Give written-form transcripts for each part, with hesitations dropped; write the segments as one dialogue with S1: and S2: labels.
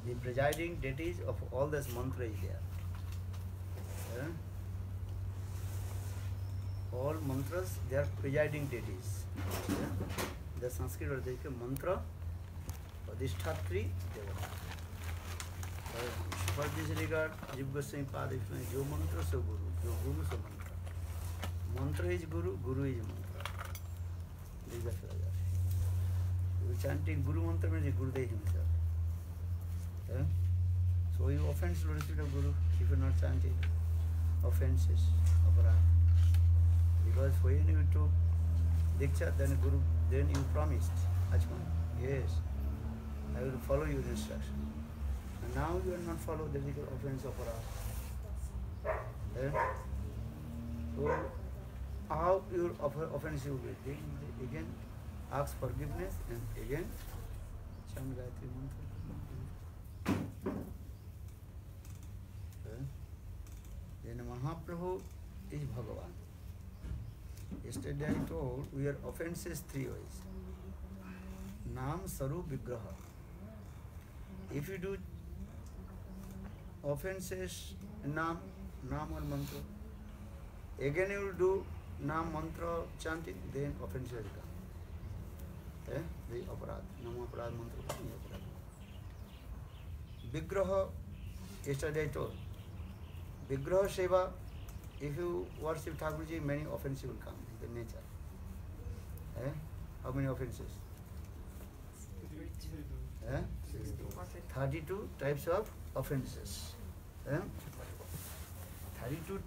S1: The presiding deities of all this mantra is there. All mantras, they are presiding deities. The Sanskrit word is mantra, adhishtatri, devata. For this regard, Jiva Goswami Pada explains, Jo mantra so guru, jo guru so mantra. Mantra is guru, guru is mantra. This is the philosophy. You chanting guru mantra means Gurudev himself. So you offense the respect of guru if you are not chanting. Offenses, aparadha. Because when you took Diksha, then Guru, then you promised, Achman, yes, I will follow your instruction. And now you are not following, that is the offense of Aparadha. So, how your offense you will be? Again, ask forgiveness and again, chant Gayatri Mantra. Then Mahaprabhu is Bhagavan. Yesterday I told we are offenses three ways. Nam, Sarup, Vigraha. If you do offenses, Nam or Mantra, again you will do Nam Mantra chanting, then offenses will come. The Aparadha. Nam Aparadha Mantra, Vigraha, yesterday I told. Vigraha Seva, if you worship Thakurji, many offenses will come in the nature. How many offenses? 32 types of offenses. 32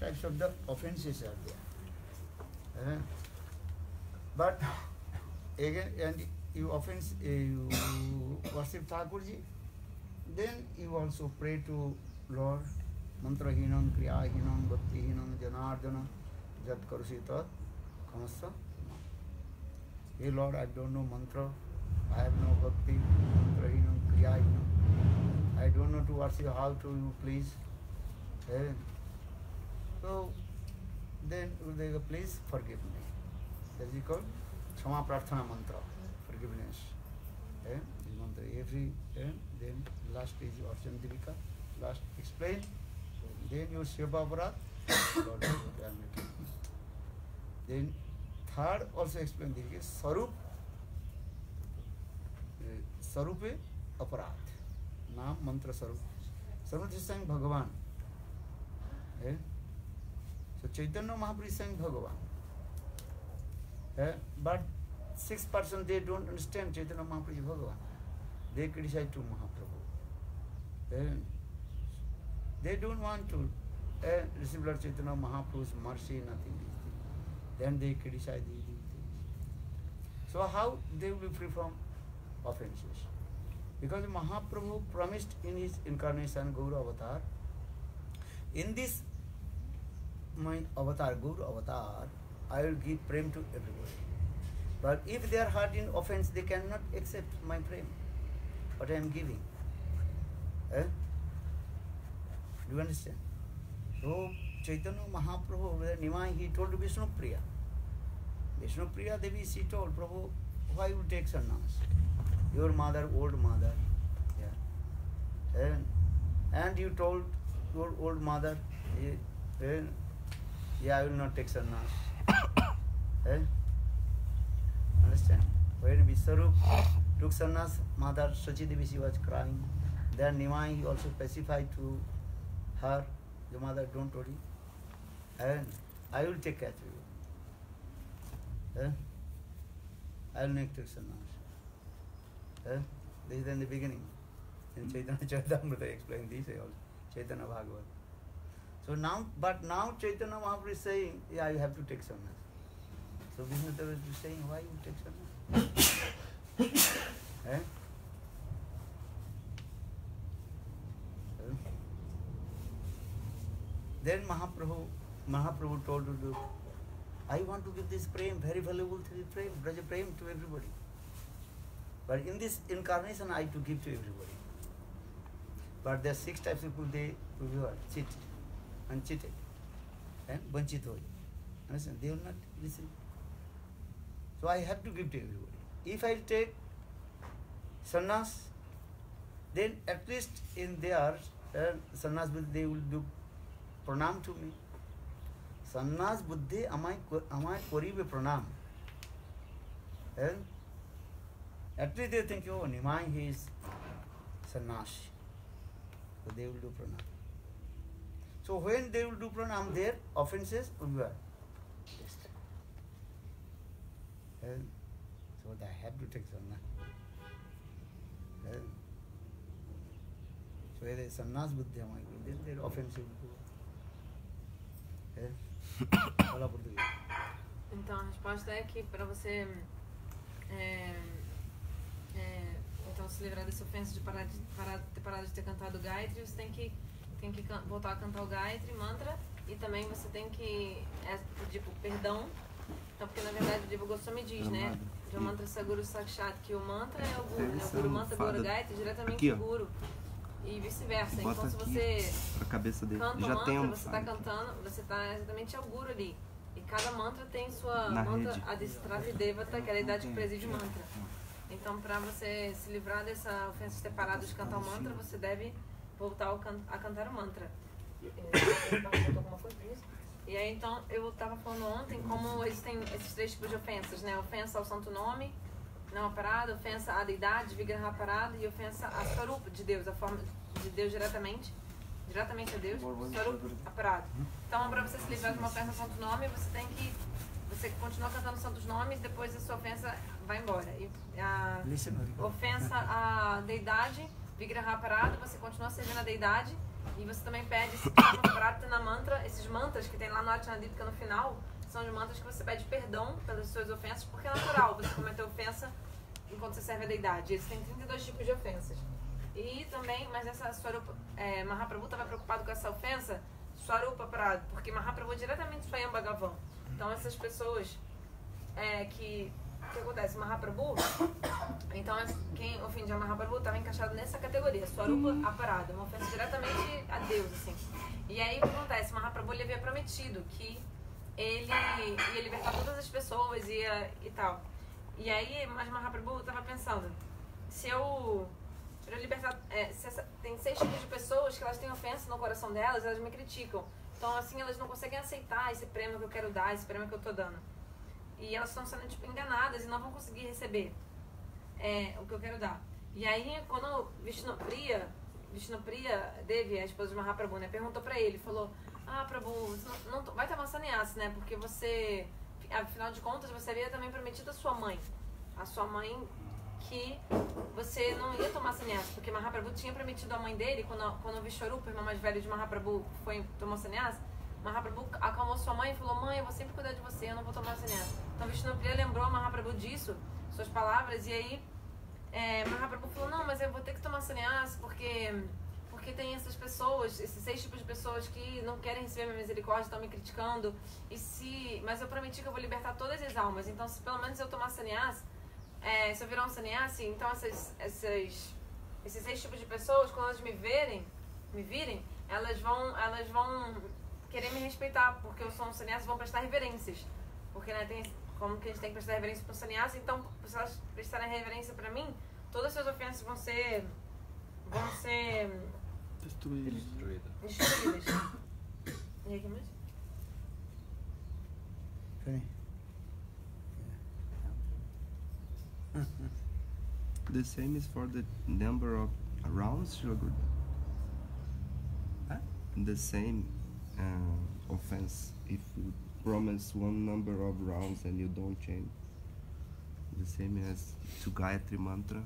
S1: types of the offenses are there. But again, and you offense, you worship Thakurji, then you also pray to Lord. Mantra hinam, kriya hinam, bhakti hinam, janardana, jat karusi tat, kamasa. Hey Lord, I don't know mantra, I have no bhakti, mantra hinam, kriya hinam. I don't know to worship, how to you please. So, then they go, please forgive me. That is called Kshama Prarthana mantra, forgiveness. This mantra, every, then last is Arjan Divika, last explain. Then you Shiva Aparadha, Lord, then third also explain this, Sarup, Sarupe Aparadha, Nam Mantra Sarup. Sarup is saying Bhagavan. So Chaitanya Mahaprabhu is saying Bhagavan. But 6% they don't understand Chaitanya Mahaprabhu is Bhagavan. They criticize to Mahaprabhu. They don't want to receive Lord Chaitanya Mahaprabhu's mercy, nothing. Then they criticize these things. So how they will be free from offenses? Because Mahaprabhu promised in his incarnation, Gaura Avatar, in this my avatar, Gaura Avatar, I will give prem to everybody. But if they are hurt in offense, they cannot accept my prem, what I am giving. Do you understand? So Chaitanya Mahaprabhu, Nimai, he told Vishnu Priya. Vishnu Priya Devi, she told, Prabhu, why you take sannyas? Your mother, old mother. And you told your old mother, I will not take sannyas. Understand? When Vishwarup took sannyas, mother Sachi Devi, she was crying. Then Nimai, he also specified to her, the mother, don't worry, and I will take care of you. I will not take sannyas. This is in the beginning. In Chaitanya Charitamrita explained this also, Chaitanya Bhagavad. So now, but now Chaitanya Mahaprabhu is saying, you have to take sannyas. So Vishnu Dev is saying, why you take sannyas? Then Mahaprabhu told you, I want to give this prem, very valuable prem, Braja prem to everybody. But in this incarnation, I have to give to everybody. But there are 6 types of people, they will cheat and cheated. And vanchit hoy. Understand? They will not receive. So I have to give to everybody. If I take sannyas, then at least in their sannyas buddhi they will do pranam to me. Sannyas buddhi amai koribe pranam. And at least they think, oh, Nimai, he is sannyasi. So they will do pranam. So when they will do pranam, their offences will be destroyed. And so they have to take sannyas. So whether sannyas buddhi amai, then their offences will go.
S2: Então a resposta é que para você então se livrar dessa ofensa de ter parado de ter cantado o Gayatri, você tem que voltar a cantar o Gayatri mantra, e também você tem que pedir perdão. Então, porque na verdade o Diva Goswami diz, né, de mantra Saguru Sakshat, que o mantra é o Guru, né? O Guru mantra Guru Gayatri diretamente o Guru, e vice-versa. Então se você canta o mantra, você está cantando, você está exatamente ao Guru ali. E cada mantra tem sua mantra Adhistrati Devata, que é a deidade que preside o mantra. Então, para você se livrar dessa ofensa de ter parado de cantar o mantra, você deve voltar a cantar o mantra. E aí, então, eu estava falando ontem como existem esses 3 tipos de ofensas, né? Ofensa ao santo nome, não aparado, ofensa à deidade, Vigraha aparado, e ofensa à Swarupa de Deus, a forma de Deus diretamente a Deus, Swarupa aparado. Então, para você se livrar de uma ofensa ao santo nome, você continua cantando santos nomes, depois a sua ofensa vai embora. E a ofensa à deidade, Vigraha parado, você continua servindo a deidade, e você também pede esse Pratana mantra, esses mantras que tem lá no Archanadipika no final, são os mantras que você pede perdão pelas suas ofensas, porque é natural você cometer ofensa enquanto você serve a deidade. Eles têm 32 tipos de ofensas. E também, mas essa Swarupa, Mahaprabhu estava preocupado com essa ofensa, Swarupa parado, porque Mahaprabhu é diretamente Swayam Bhagavan. Então essas pessoas o que acontece? Mahaprabhu, então quem ofendia Mahaprabhu estava encaixado nessa categoria, Swarupa aparado, uma ofensa diretamente a Deus, assim. E aí o que acontece? Mahaprabhu ele havia prometido que ele ia libertar todas as pessoas e tal. E aí, mas Mahaprabhu estava pensando, se eu libertar, tem 6 tipos de pessoas que elas têm ofensa no coração delas, elas me criticam. Então, assim, elas não conseguem aceitar esse prêmio que eu quero dar, esse prêmio que eu estou dando. E elas estão sendo, enganadas e não vão conseguir receber o que eu quero dar. E aí, quando Vishnupriya Devi, a esposa de Mahaprabhu, né, perguntou pra ele, falou, Prabhu, você não vai tomar sannyasa, né, porque você, afinal de contas, você havia também prometido a sua mãe, que você não ia tomar sannyasa, porque Mahaprabhu tinha prometido à mãe dele, quando o Vishwarupa, o irmão mais velho de Mahaprabhu, tomou sannyasa, Mahaprabhu acalmou sua mãe e falou, mãe, eu vou sempre cuidar de você, eu não vou tomar sannyasa. Então Vishnupriya lembrou Mahaprabhu disso, suas palavras, e aí Mahaprabhu falou, não, mas eu vou ter que tomar sannyasa, porque tem essas pessoas, esses 6 tipos de pessoas que não querem receber minha misericórdia, estão me criticando, mas eu prometi que eu vou libertar todas as almas, então se pelo menos eu tomar sannyasa, se eu virar um sannyasi, então esses 6 tipos de pessoas, quando elas me virem, elas vão querer me respeitar, porque eu sou um sannyasi, vão prestar reverências, porque, né, como que a gente tem que prestar reverência para o sannyasi, então se elas prestarem reverência para mim, todas as suas ofensas vão ser destruídas. E aí, que mais?
S3: The same is for the number of rounds, Shilaguru?
S1: Huh?
S3: The same offense if you promise one number of rounds and you don't change. The same as to Gayatri mantra.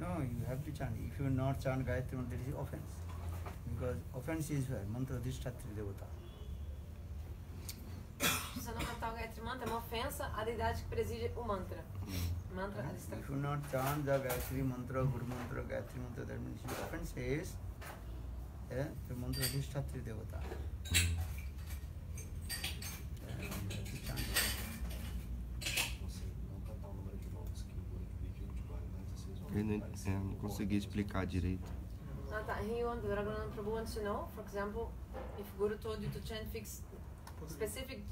S1: No, you have to chant. If you not chant Gayatri mantra, it is offense. Because offense is where? Mantra Adhistatri Devata.
S2: Se você não cantar o Gayatri mantra, é uma ofensa à deidade que preside o mantra. Mantra Adhistatri.
S1: If you not chant the Gayatri mantra, Guru mantra, Gayatri mantra, that means your offense is the mantra Adhistatri Devata.
S3: Eu não consegui explicar direito.
S2: Raghunath Prabhu wants to know, for example, if Guru told you to chant specific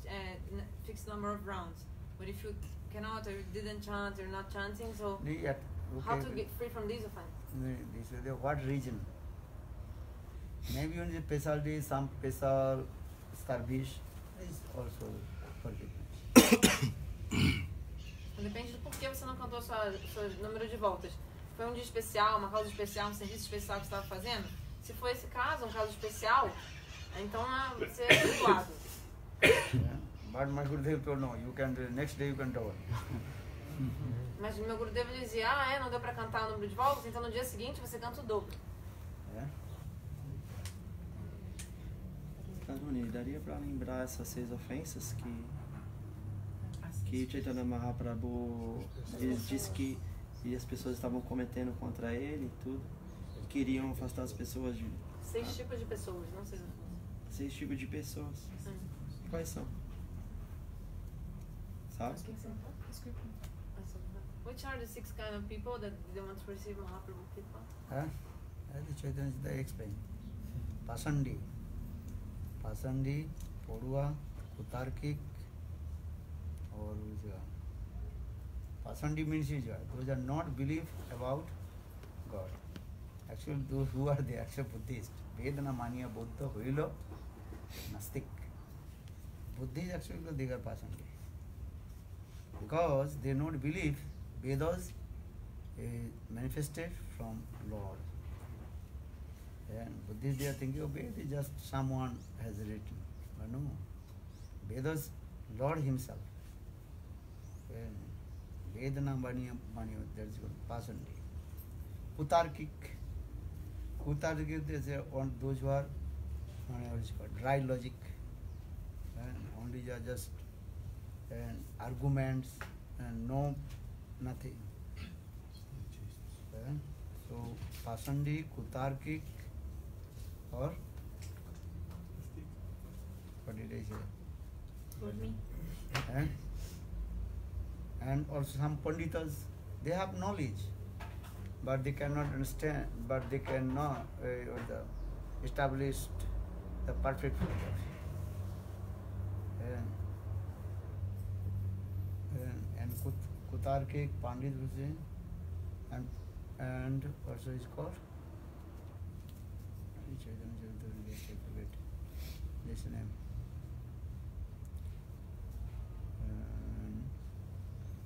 S2: fixed number of rounds, but if you cannot or you didn't chant, you're not chanting, so How to get free from these offenses?
S1: This is what reason? Maybe on the specialty, some special service is also forgiveness.
S2: Depende do porquê você não cantou seu número de voltas. Foi um dia especial, uma causa especial, um serviço especial que você estava fazendo? Se for esse caso, um caso especial, então você é perdoado.
S1: Yeah. But my Gurudev told no, you can, next day you can double.
S2: Mas o meu Gurudev dizia, não deu pra cantar o número de voltas, então no dia seguinte você canta o dobro.
S1: Yeah.
S4: Rani, daria para lembrar essas 6 ofensas que Chaitanya Mahaprabhu ele disse que as pessoas estavam cometendo contra ele e tudo, queriam afastar as pessoas de...
S2: 6 tipos de pessoas, não 6 ofensas.
S4: 6 tipos de pessoas. Quais são? Sabe?
S2: Which are the 6 kind of people that didn't want to receive Mahaprabhu Kripa?
S1: As the Chaitanya they explain. Pasandi, Podua, Kutarkik, or Pasandi means those are not believe about God. Actually, those who are the actual Buddhists, Vedana Mania Buddha Huilo, Nastik. Buddhists actually they are Pasandi. Because they not believe Vedas manifested from Lord. And Buddhists they are thinking, Veda is just someone has written. But no, Vedas, Lord Himself. Vedana Mania, that is called Pasandi. Kutarkik is those who are dry logic. And only just arguments and no nothing. So Pasandi, Kutarkik, or what did I say? And also some Panditas, they have knowledge, but they cannot understand, but they cannot establish the perfect philosophy. And Kutarkik, Pandit, and also is called this name.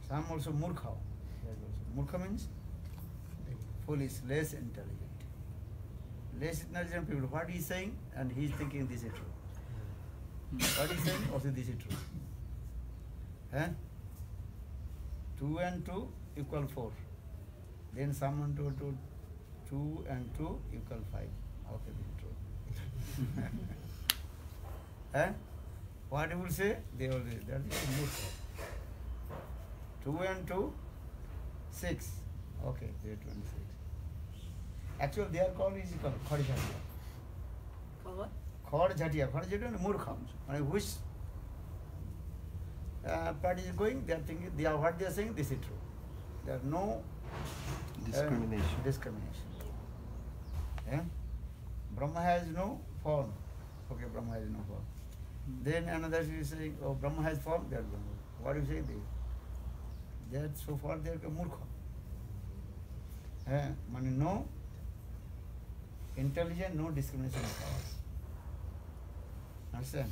S1: Some also Murkha. Murkha means foolish, less intelligent. Less intelligent people. What he is saying, and he is thinking this is true. What he is saying, also this is true. 2 and 2 equal 4. Then someone told 2 and 2 equal 5. Okay, this is true. What you will say, they will say, that is Murkha. 2 and 2, 6. Okay, they are 26. Actually, they are called is Khad Jhatiya.
S2: Called what?
S1: Khad Jhatiya. Khad Jhatiya is Murkha. Which party is going, they are thinking, what they are saying, this is true. There are no discrimination. Brahma has no form. Okay, Brahma has no form. Then another is saying, oh, Brahma has form, they are Brahma. What do you say? That so far they are Murkha. No intelligent, no discrimination of powers. Understand?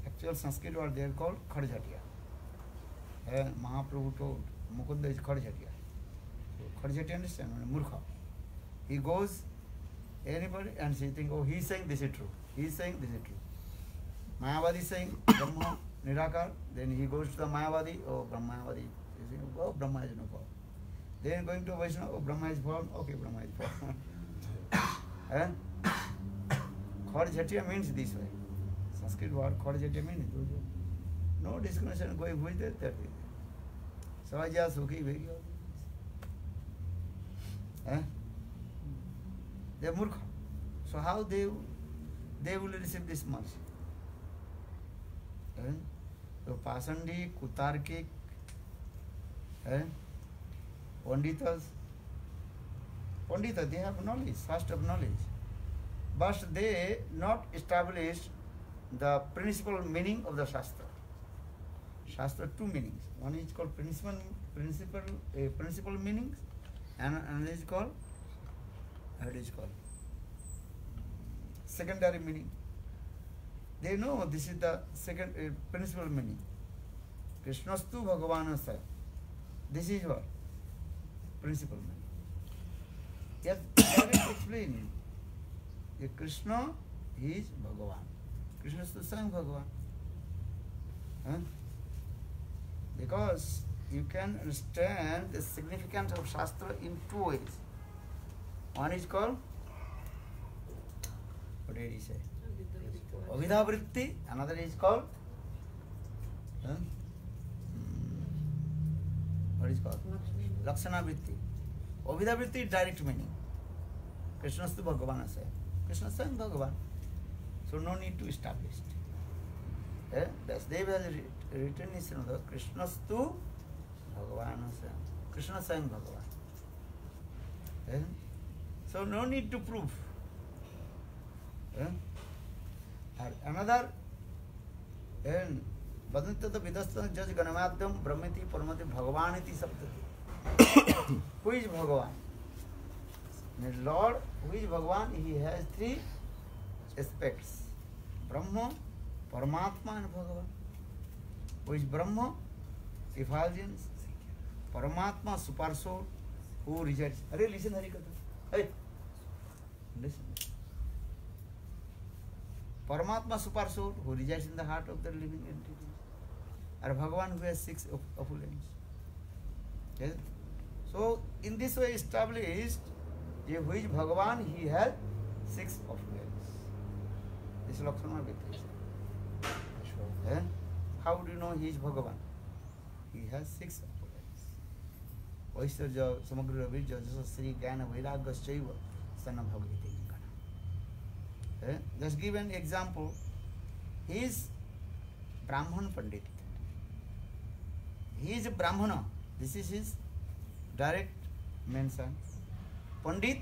S1: Actual Sanskrit word they are called Khad Jhatiya. Mahaprabhu told Mukunda is Khad Jhatiya. So Khad Jhatiya, understand? Murkha. He goes anybody and she think, oh, he is saying this is true. He is saying this is true. Mayavadi is saying Brahma Nirakar, then he goes to the Mayavadi, oh, Brahmayavadi. He is saying, oh, Brahma has no form. Then going to Vaishnava, oh, Brahma has form, okay, Brahma has form. Khad Jhatiya means this way. Sanskrit word Khad Jhatiya means no discrimination going with it, that way. Savaja Sukhi Vegya. They are Murkha. So how they will receive this mercy? So Pasandi, Kutarkik, Panditas, they have knowledge, first of knowledge. But they not established the principal meaning of the Shastra. Shastra, 2 meanings. One is called principal principal meanings, and another is called, secondary meaning. They know this is the second principal meaning. Krishnastu Bhagavanasa. This is what? Principal meaning. Yet that is explained. Krishna is Bhagavan. Krishnastu Swayam Bhagavan. Huh? Because you can understand the significance of Shastra in two ways. One is called, what did he say? Avidha Vritti. Another is called, what is called? Lakshana Vritti. Avidha Vritti is direct meaning. Krishnastu Bhagavan Asaya. Krishna Swayam Bhagavan. So no need to establish it. Vasudeva has written is another Krishnastu Bhagavan Asaya. Krishna Swayam Bhagavan. So no need to prove. Another, Badantata Vidastan Jaj Ganamadam Brahmati Paramati Bhagavaniti Sabdati. Who is Bhagavan? The Lord, who is Bhagavan, he has three aspects. Brahma, Paramatma and Bhagavan. Who is Brahma? Effulgence. Paramatma, super soul, who resides. Are listen, Harikatha. Hey, listen. Paramatma, super soul, who resides in the heart of the living entities. Or Bhagavan, who has six opulence. Yes? So, in this way established, who is Bhagavan, he has six opulence. This is Lakshana Vritti. How do you know he is Bhagavan? He has six opulence. Vaishya Samagra Virja Jasa Sri Gyana Vairagya Shaiva Sana Bhagavati Gana. Just give an example. He is Brahman Pandit. He is a Brahmana. This is his direct mention. Pandit,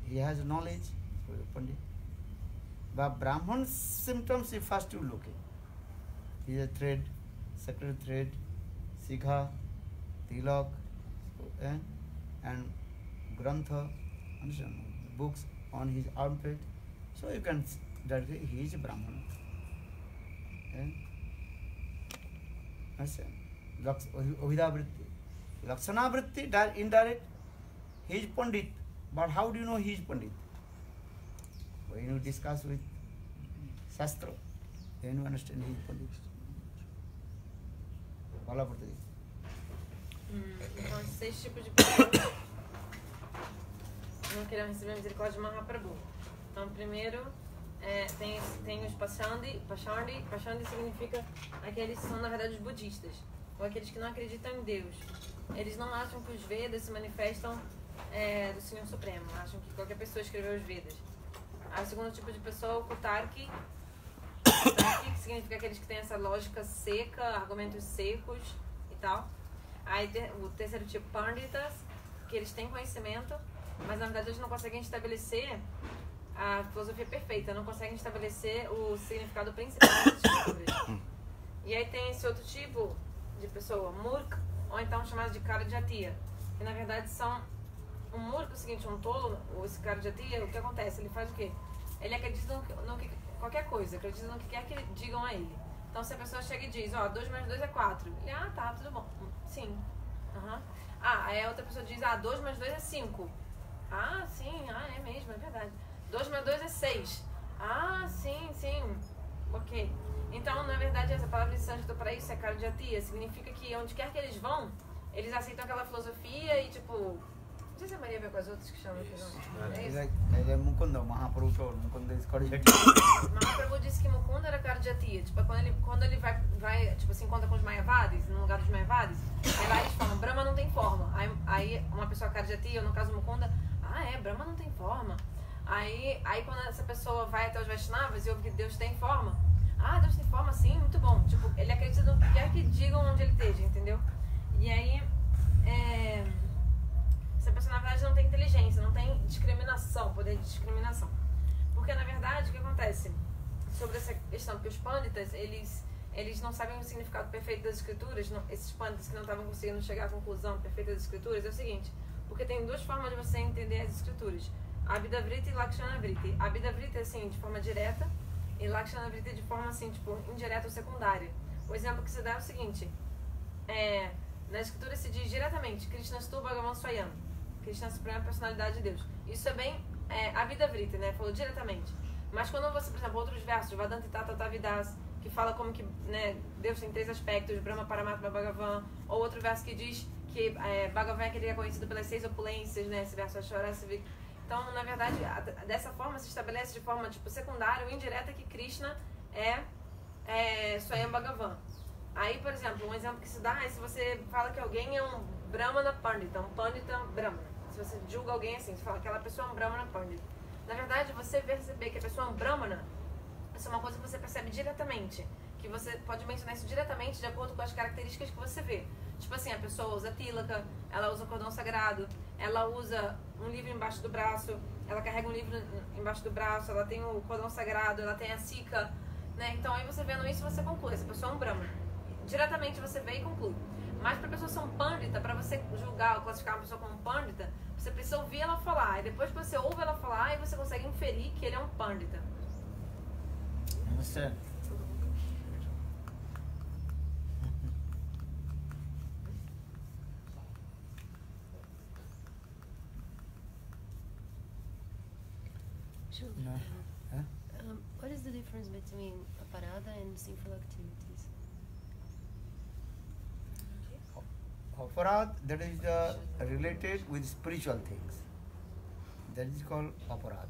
S1: he has knowledge, Pandit. But Brahman symptoms, if first you look at, he is a thread, sacred thread, Sikha, Tilak, and Grantha, books on his armpit. So you can directly, he is a Brahmana. Avidha Vritti. Lakshana Vritti, indirect, he is Pandit. But how do you know he is Pandit? When you discuss with Shastra, then you understand he is Pandit. Fala português.
S2: Então, esses 6 tipos de pessoas não queriam receber a misericórdia de Mahaprabhu. Então, primeiro, tem os Pashandi. Pashandi significa aqueles que são, na verdade, os budistas, ou aqueles que não acreditam em Deus. Eles não acham que os Vedas se manifestam do Senhor Supremo, acham que qualquer pessoa escreveu os Vedas. Aí, o segundo tipo de pessoa é o Kutarki, que significa aqueles que têm essa lógica seca, argumentos secos e tal. Aí o terceiro tipo, Panditas, que eles têm conhecimento, mas na verdade eles não conseguem estabelecer a filosofia perfeita, não conseguem estabelecer o significado principal das escrituras. E aí tem esse outro tipo de pessoa, Murk, ou então chamado de Karajatiya, que na verdade são um Murk, é o seguinte, um tolo, ou esse Karajatiya, o que acontece? Ele faz o quê? Ele acredita no que qualquer coisa, acredita no que quer que digam a ele. Então se a pessoa chega e diz, 2 mais 2 é 4. Ele, tá, tudo bom. Sim. Aí a outra pessoa diz, 2 mais 2 é 5. Sim, é mesmo, é verdade. 2 mais 2 é 6. Sim. Ok. Então, na verdade, essa palavra de sânscrito para isso é Karajatiya. Significa que onde quer que eles vão, eles aceitam aquela filosofia e tipo... Não sei se a Maria veio com as outras que chamam aqui, não. É isso?
S1: É Mukunda, Mahaprabhu told. Mukunda is Karajatiya.
S2: Mahaprabhu disse que Mukunda era Karajatiya. Tipo, quando ele vai tipo, se encontra com os Mayavadis, no lugar dos Mayavadis, aí lá eles falam, Brahma não tem forma. Aí uma pessoa Karajatiya, no caso Mukunda, Brahma não tem forma. Aí quando essa pessoa vai até os Vaishnavas e ouve que Deus tem forma, Deus tem forma, sim, muito bom. Tipo, ele acredita no que quer que digam onde ele esteja, entendeu? E aí, essa pessoa na verdade não tem inteligência, não tem discriminação, poder de discriminação. Porque na verdade, o que acontece sobre essa questão? Que os Panditas, eles eles não sabem o significado perfeito das escrituras, esses pânditas que não estavam conseguindo chegar à conclusão perfeita das escrituras, é o seguinte, porque tem duas formas de você entender as escrituras, Abhidhavriti e Lakshanavriti. Abhidhavriti é assim, de forma direta, e Lakshanavriti de forma assim, tipo, indireta ou secundária. O exemplo que se dá é o seguinte, na escritura se diz diretamente, Krishna Stu Bhagavan Swayam, Krishna é a suprema personalidade de Deus. Isso é bem Abhidhavriti, né, falou diretamente. Mas quando você, por exemplo, outros versos, Vadanti Tata Tavidas, que fala como que, né, Deus tem 3 aspectos, Brahma, Paramatma, Bhagavan, ou outro verso que diz que Bhagavan é aquele que é conhecido pelas 6 opulências, né, esse verso Ashwarasvi. Então, na verdade, dessa forma se estabelece de forma tipo secundária ou indireta que Krishna é Swayam Bhagavan. Aí, por exemplo, um exemplo que se dá é se você fala que alguém é um Brahmana Pandita, um Pandita Brahmana. Se você julga alguém assim, você fala que aquela pessoa é um Brahmana Pandita. Na verdade, você perceber que a pessoa é um Brahmana, isso é uma coisa que você percebe diretamente, que você pode mencionar isso diretamente de acordo com as características que você vê. Tipo assim, a pessoa usa tilaka, ela usa cordão sagrado, ela usa um livro embaixo do braço, ela carrega um livro embaixo do braço, ela tem o cordão sagrado, ela tem a sika, né? Então aí você vendo isso, você conclui, essa pessoa é um Brahmana. Diretamente você vê e conclui. Mas para a pessoa ser um Pandita, para você julgar ou classificar uma pessoa como um Pandita, você precisa ouvir ela falar. E depois que você ouve ela falar, aí você consegue inferir que ele é um Pandita.
S1: Understand?
S5: Sure.
S1: No. Huh?
S5: What is the difference between aparada and sinful activities?
S1: Aparad, that is related with spiritual things. That is called aparad.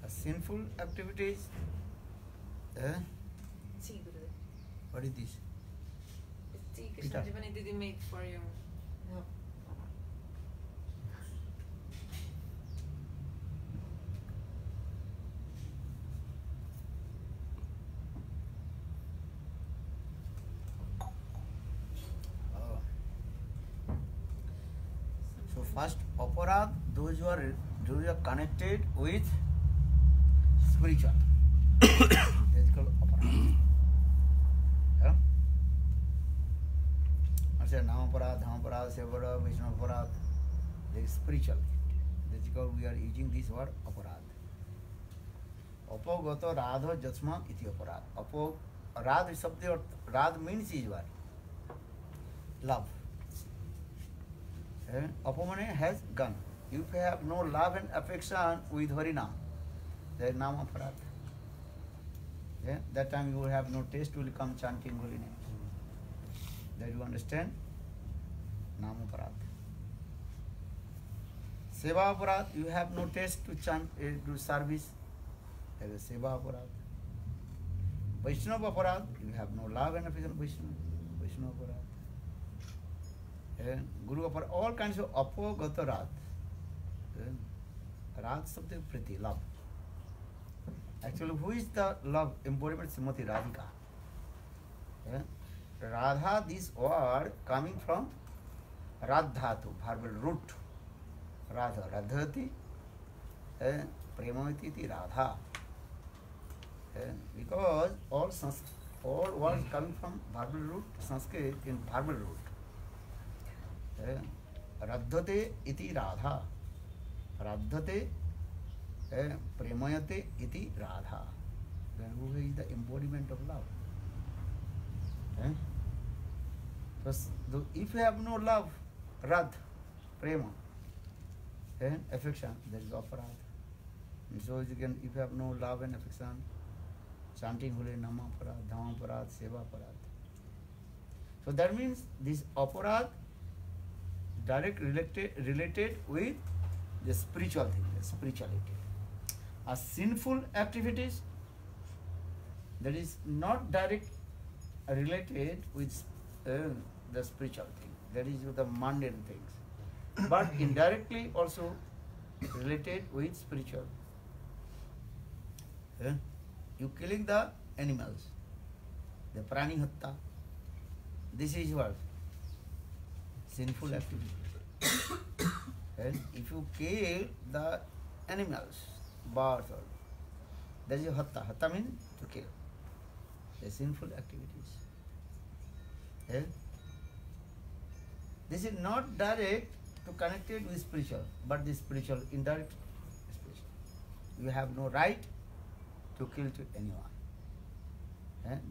S1: Sinful activities.
S2: Tea, Gurudev.
S1: What is this?
S2: It's tea Krishna
S1: Peter.
S2: Divinity made for you.
S1: Oh. So first aparad, those who are connected with spiritual. That is called aparad. Yeah? I said Namaparad, Dhamaparad, Sevarad, Vishnuparad. That is spiritual. That is called, we are using this word aparad. Apogato radha jasma iti aparad. Radha is something, radha means is what? Love. Apomane has gone. If you have no love and affection with Harinam, there is Nama Aparad. That time you will have no taste, will come chanting holy name. That you understand? Nama Aparad. Seva Aparad, you have no taste to chant, do service. There is Seva Aparad. Vaishnava Aparad, you have no love and affection for Vaishnava Aparad. Guru Aparad, all kinds of apogata Rad. Rad something pretty, love. Actually, who is the love embodiment? Srimati Radhika. Radha, this word coming from Radhatu, verbal root. Radha, Radhati, Premamiti iti Radha. Because all words coming from verbal root, Sanskrit in verbal root. Radhate iti Radha. Radhate Premayate iti Radha. Then who is the embodiment of love? So if you have no love, Radh, Prema, affection, there is aparad. And so you can, if you have no love and affection, chanting holy Nama Aparad, Dhama Aparad, Seva Aparad. So that means this aparad direct related with the spiritual thing, the spirituality. A sinful activities that is not direct related with the spiritual thing, that is with the mundane things, but indirectly also related with spiritual. You killing the animals, the prani hatta. This is what? Sinful activity. And if you kill the animals, birds, or that is hatta. Hatta means to kill. the sinful activities. Eh? This is not direct to connect it with spiritual, but the spiritual, indirect spiritual. You have no right to kill to anyone.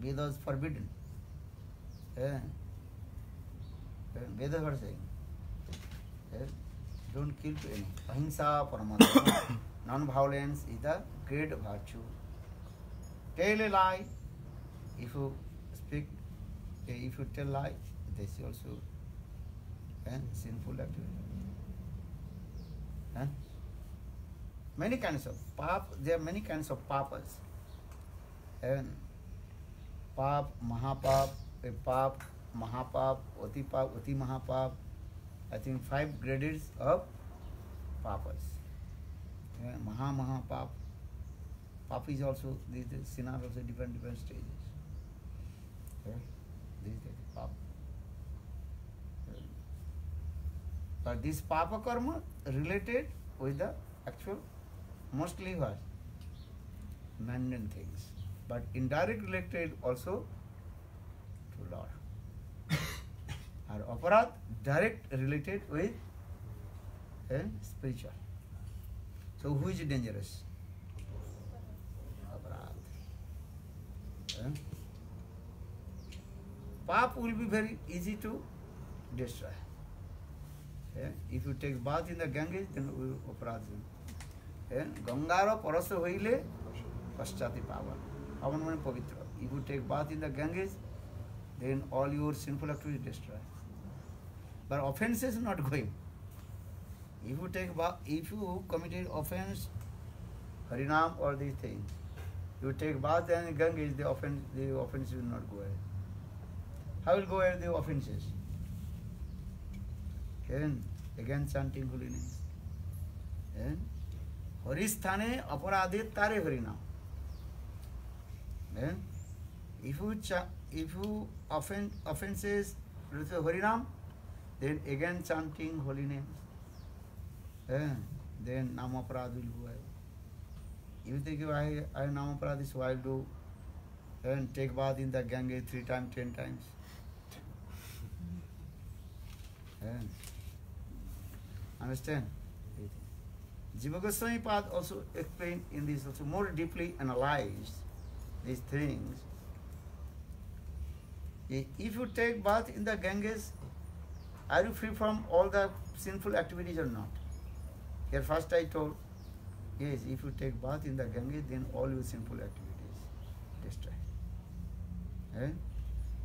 S1: Vedas forbidden. Vedas are saying, don't kill to anyone. Ahimsa paramata. Non-violence is the great virtue. Tell a lie. If you speak, if you tell lie, this is also sinful activity. Many kinds of pap. There are many kinds of papas. Pap, mahapap, pap, mahapap, otipap, oti mahapap. I think 5 grades of papas. Mahapap. Pap is also, these sin are also different stages. These pap. But this papa karma related with the actual, mostly what? Mundane things. But indirect related also to Lord. Or aparad, direct related with spiritual. So who is dangerous? Aparad. Pap will be very easy to destroy. If you take bath in the Ganges, then aparad. Gangaro paraso hoile paschati pavan. Pavan means pavitra. If you take bath in the Ganges, then all your sinful activities destroy. But offense is not going. If you take bath, if you committed offense, Harinam or these things, you take bath and Ganges, the offense will not go ahead. How will go ahead the offenses? Again chanting holy name. Haristhane aparadit tare Harinam. If you offenses with Harinam, then again chanting holy name. Then Namaparad will go ahead. If you think I Namaparad, so I'll do and take bath in the Ganges 3 times, 10 times. Understand? Jiva Goswami Pad also explained in this, also more deeply analyzed these things. If you take bath in the Ganges, are you free from all the sinful activities or not? Here first I told, yes, if you take bath in the Ganges, then all your sinful activities destroy.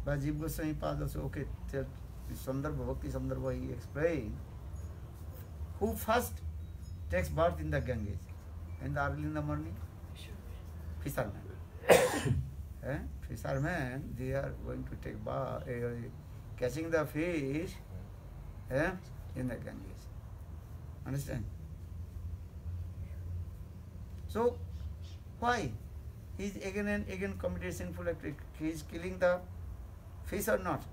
S1: But Jiva Goswami Pad also, okay, Sandarbha, Bhakti Sandarbha, he explained, who first takes bath in the Ganges? Early in the morning? Fishermen. Fishermen, they are going to take bath, catching the fish in the Ganges. Understand? So, why? He is again and again committed sinful activity. He is killing the fish or not?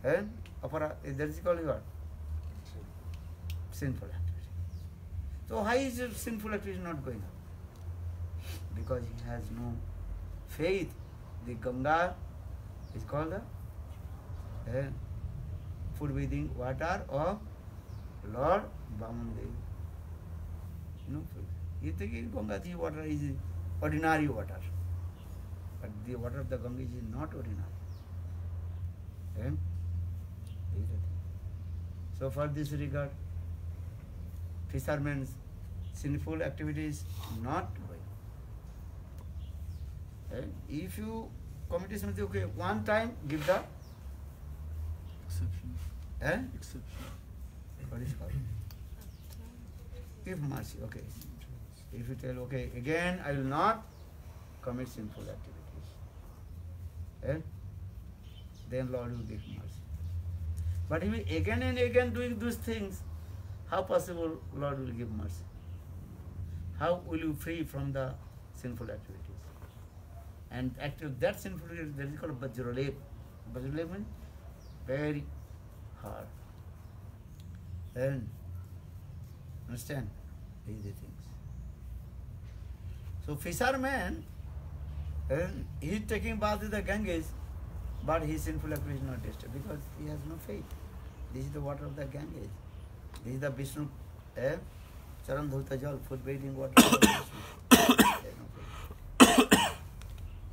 S1: Yes. That is called what? Sinful activity. So why is your sinful activity not going up? Because he has no faith. The Ganga is called the food breathing water of Lord Vamandev. No food. You think Ganga water is ordinary water. But the water of the Ganga is not ordinary. So for this regard, fishermen's sinful activities not going. If you commit something, okay, one time give the exception. Exception. What is called? Give mercy, okay. If you tell, okay, again I will not commit sinful activities, then Lord will give mercy. But if you again and again doing those things, how possible Lord will give mercy? How will you free from the sinful activities? And actually that sinful activity, that is called Vajralep. Vajralep means very hard. And understand? These are the things. So fishermen, And he's taking bath in the Ganges, but his sinful activity is not disturbed because he has no faith. This is the water of the Ganges. This is the Vishnu, Charan Dhurta Jal, food bathing water of the Vishnu. He has no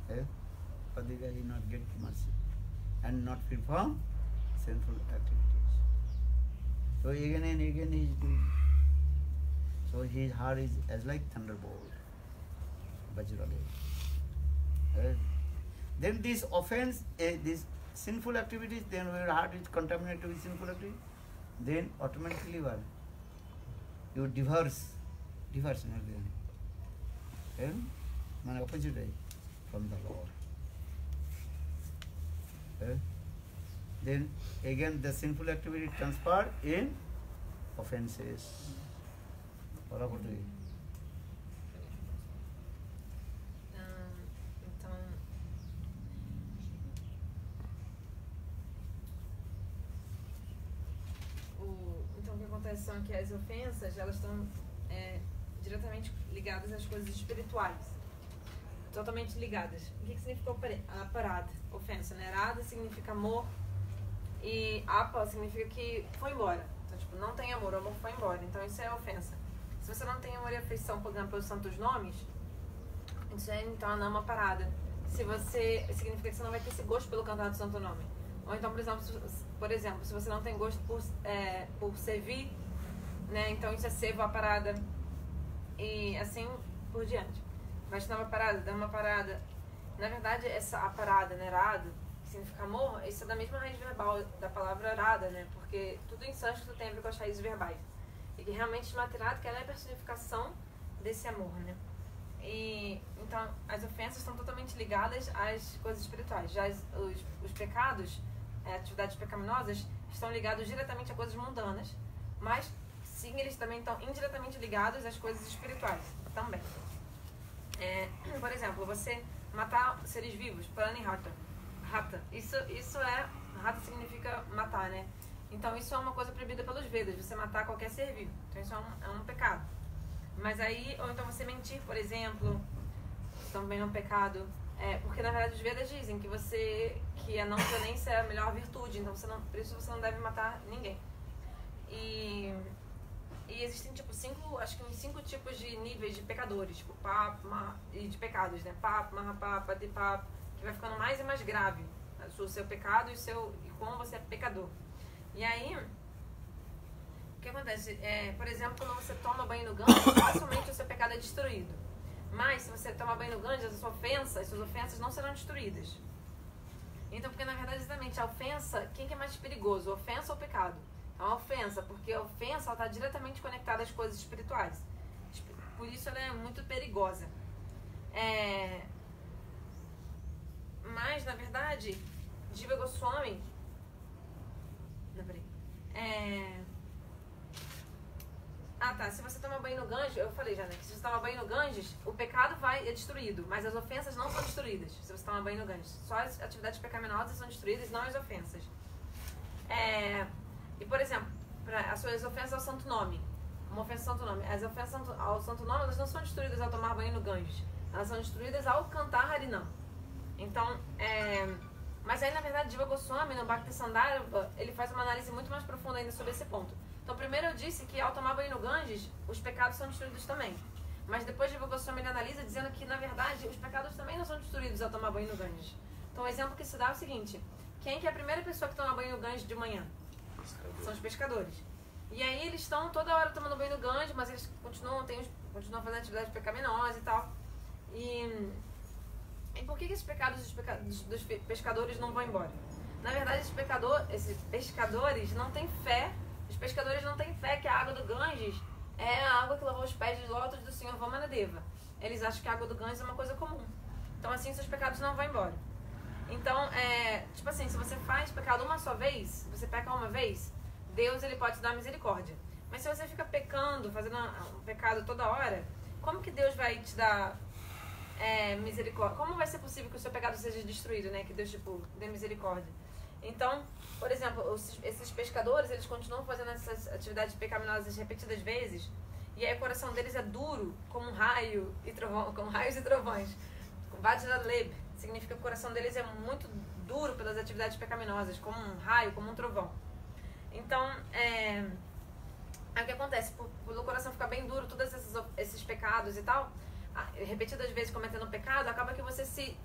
S1: faith. For the guy he not get mercy and not perform sinful activities. So again and again he is doing. So his heart is as like thunderbolt, Vajrale. Then this offense, this sinful activities, then when your heart is contaminated with sinful activity, then automatically what? You divorce in everything. Man opposite from the Lord. Then again the sinful activity transferred in offenses.
S2: Então o que acontece são que as ofensas, elas estão diretamente ligadas às coisas espirituais. Totalmente ligadas. O que significa a parada? Ofensa, né? Arada significa amor e apa significa que foi embora. Então, tipo, não tem amor, o amor foi embora. Então isso é ofensa. Se você não tem amor e afeição pelos santos nomes, isso é então não é uma parada. Se você, significa que você não vai ter esse gosto pelo cantar do santo nome. Ou então, por exemplo, se você não tem gosto por servir, né? Então isso é seva a parada. E assim por diante. Vaishnava parada, Dhamma parada. Na verdade, a parada, né, rada, que significa amor, isso é da mesma raiz verbal da palavra rada, né? Porque tudo em sânscrito tem a ver com as raízes verbais. E que realmente Shmatirada, que ela é a personificação desse amor, né? E então as ofensas estão totalmente ligadas às coisas espirituais. Já os pecados, atividades pecaminosas, estão ligados diretamente a coisas mundanas, mas sim, eles também estão indiretamente ligados às coisas espirituais também. Por exemplo, você matar seres vivos, pranihata, rata, isso é, rata significa matar, né? Então isso é uma coisa proibida pelos Vedas, você matar qualquer ser vivo. Então isso é um pecado. Mas aí, ou então você mentir, por exemplo, também é um pecado. Porque na verdade os Vedas dizem que a não violência é a melhor virtude, então por isso você não deve matar ninguém. E existem tipo acho que uns 5 tipos de níveis de pecadores, tipo e de pecados, né? Pap, mahapapa, dipap, que vai ficando mais e mais grave o seu pecado e como você é pecador. E aí, o que acontece? Por exemplo, quando você toma banho no Ganges, facilmente o seu pecado é destruído. Mas se você toma banho no Ganges, as suas ofensas não serão destruídas. Então, porque na verdade, exatamente, a ofensa, quem que é mais perigoso, a ofensa ou o pecado? Então, a ofensa, porque a ofensa está diretamente conectada às coisas espirituais. Por isso ela é muito perigosa. Mas, na verdade, Jiva Goswami... Não, peraí. Se você tomar banho no Ganges, eu falei já, né? Que se você tomar banho no Ganges, o pecado é destruído, mas as ofensas não são destruídas se você tomar banho no Ganges. Só as atividades pecaminosas são destruídas, não as ofensas. E, por exemplo, as suas ofensas ao santo nome. Uma ofensa ao santo nome. As ofensas ao santo nome, elas não são destruídas ao tomar banho no Ganges. Elas são destruídas ao cantar Harinam. Então, mas aí, na verdade, Jiva Goswami, no Bhakti Sandarbha, ele faz uma análise muito mais profunda ainda sobre esse ponto. Então, primeiro eu disse que ao tomar banho no Ganges, os pecados são destruídos também. Mas depois Jiva Goswami analisa dizendo que, na verdade, os pecados também não são destruídos ao tomar banho no Ganges. Então, o exemplo que se dá é o seguinte. Quem que é a primeira pessoa que toma banho no Ganges de manhã? São os pescadores. E aí eles estão toda hora tomando banho no Ganges, mas eles continuam fazendo atividade pecaminosa e tal. E por que esses pecados dos pescadores não vão embora? Na verdade, esses pescadores não têm fé. Os pescadores não têm fé que a água do Ganges é a água que lavou os pés de lótus do Senhor Vamanadeva. Eles acham que a água do Ganges é uma coisa comum. Então, assim, seus pecados não vão embora. Então, tipo assim, se você faz pecado uma só vez, você peca uma vez, Deus ele pode te dar misericórdia. Mas se você fica pecando, fazendo um pecado toda hora, como que Deus vai te dar misericórdia? Como vai ser possível que o seu pecado seja destruído, né? Que Deus, dê misericórdia. Então, por exemplo, esses pescadores, eles continuam fazendo essas atividades pecaminosas repetidas vezes, e aí o coração deles é duro, como um raio e trovão, como raios e trovões. Vajraleb significa que o coração deles é muito duro pelas atividades pecaminosas, como um raio, como um trovão. Então, aí o que acontece? Pelo coração ficar bem duro, todos esses pecados e tal, repetidas vezes cometendo pecado, acaba que você se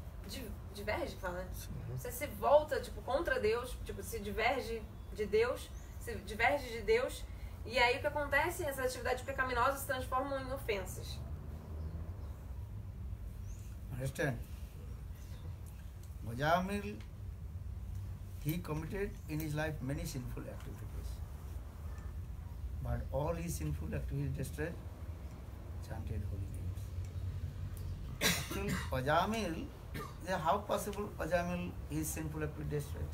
S2: diverge, fala, né? Você se volta, tipo, contra Deus, tipo, se diverge de Deus, e aí o que acontece? Essas atividades pecaminosas se transformam em ofensas.
S1: Understand? Mujamil, he committed in his life many sinful activities. But all his sinful activities destroyed, chanted holy names. Actually, Ajamil, how possible Ajamil, his sinful activity destroyed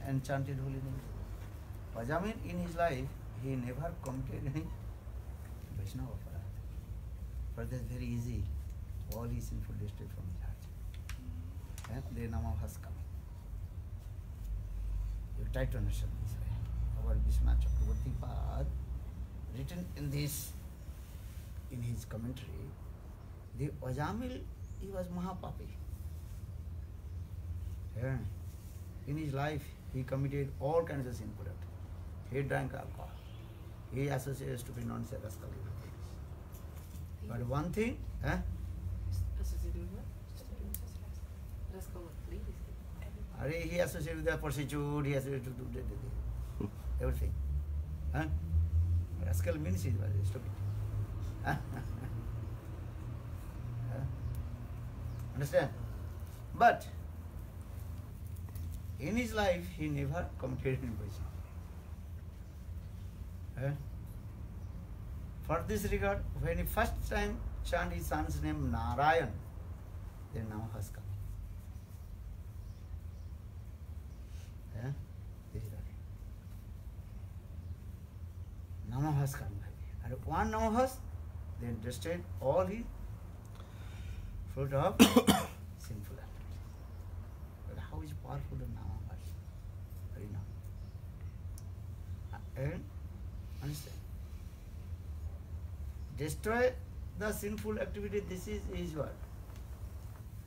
S1: and chanted holy names? Ajamil in his life, he never committed any Vaishnava aparadha. But that's very easy. All his sinful destroyed from his heart. And the Nama has come. You try to understand this way. Our Vishwanath Chakravarti Pad, written in this, in his commentary, the Ajamil, he was Mahapapi. Yeah. In his life, he committed all kinds of sinful acts. He drank alcohol. He associated stupid nonsense, rascal things. But one thing, he associated with the prostitute, he associated to do everything. Rascal means he was stupid. Understand? But in his life, he never committed any vice. For this regard, when he first time chant his son's name Narayan, then Nama has come. This is okay. Nama has come. And one Nama has, then destroyed all his fruit of sinful activities. But how is powerful the Nama has? Very now. And understand? Destroy the sinful activity, this is what?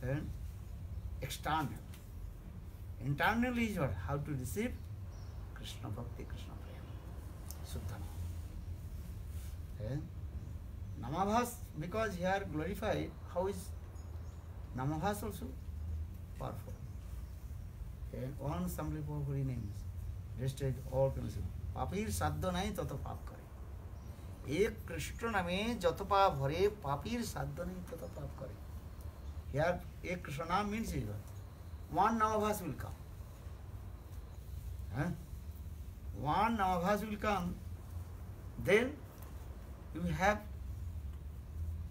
S1: And external. Internal is what? How to receive Krishna Bhakti, Krishna Prema. Suddhana. Namabhas, because here glorified, how is Namabhas also? Powerful. And one assembly for holy names. Destroyed all consumed. Papir sadhya nahi tato paap kare. एक कृष्ण नामे जत पाप भरे पापीर साध्य नहीं तत पाप करे. Here एक कृष्ण नाम means one Namabhas will come. One Namabhas will come, then you have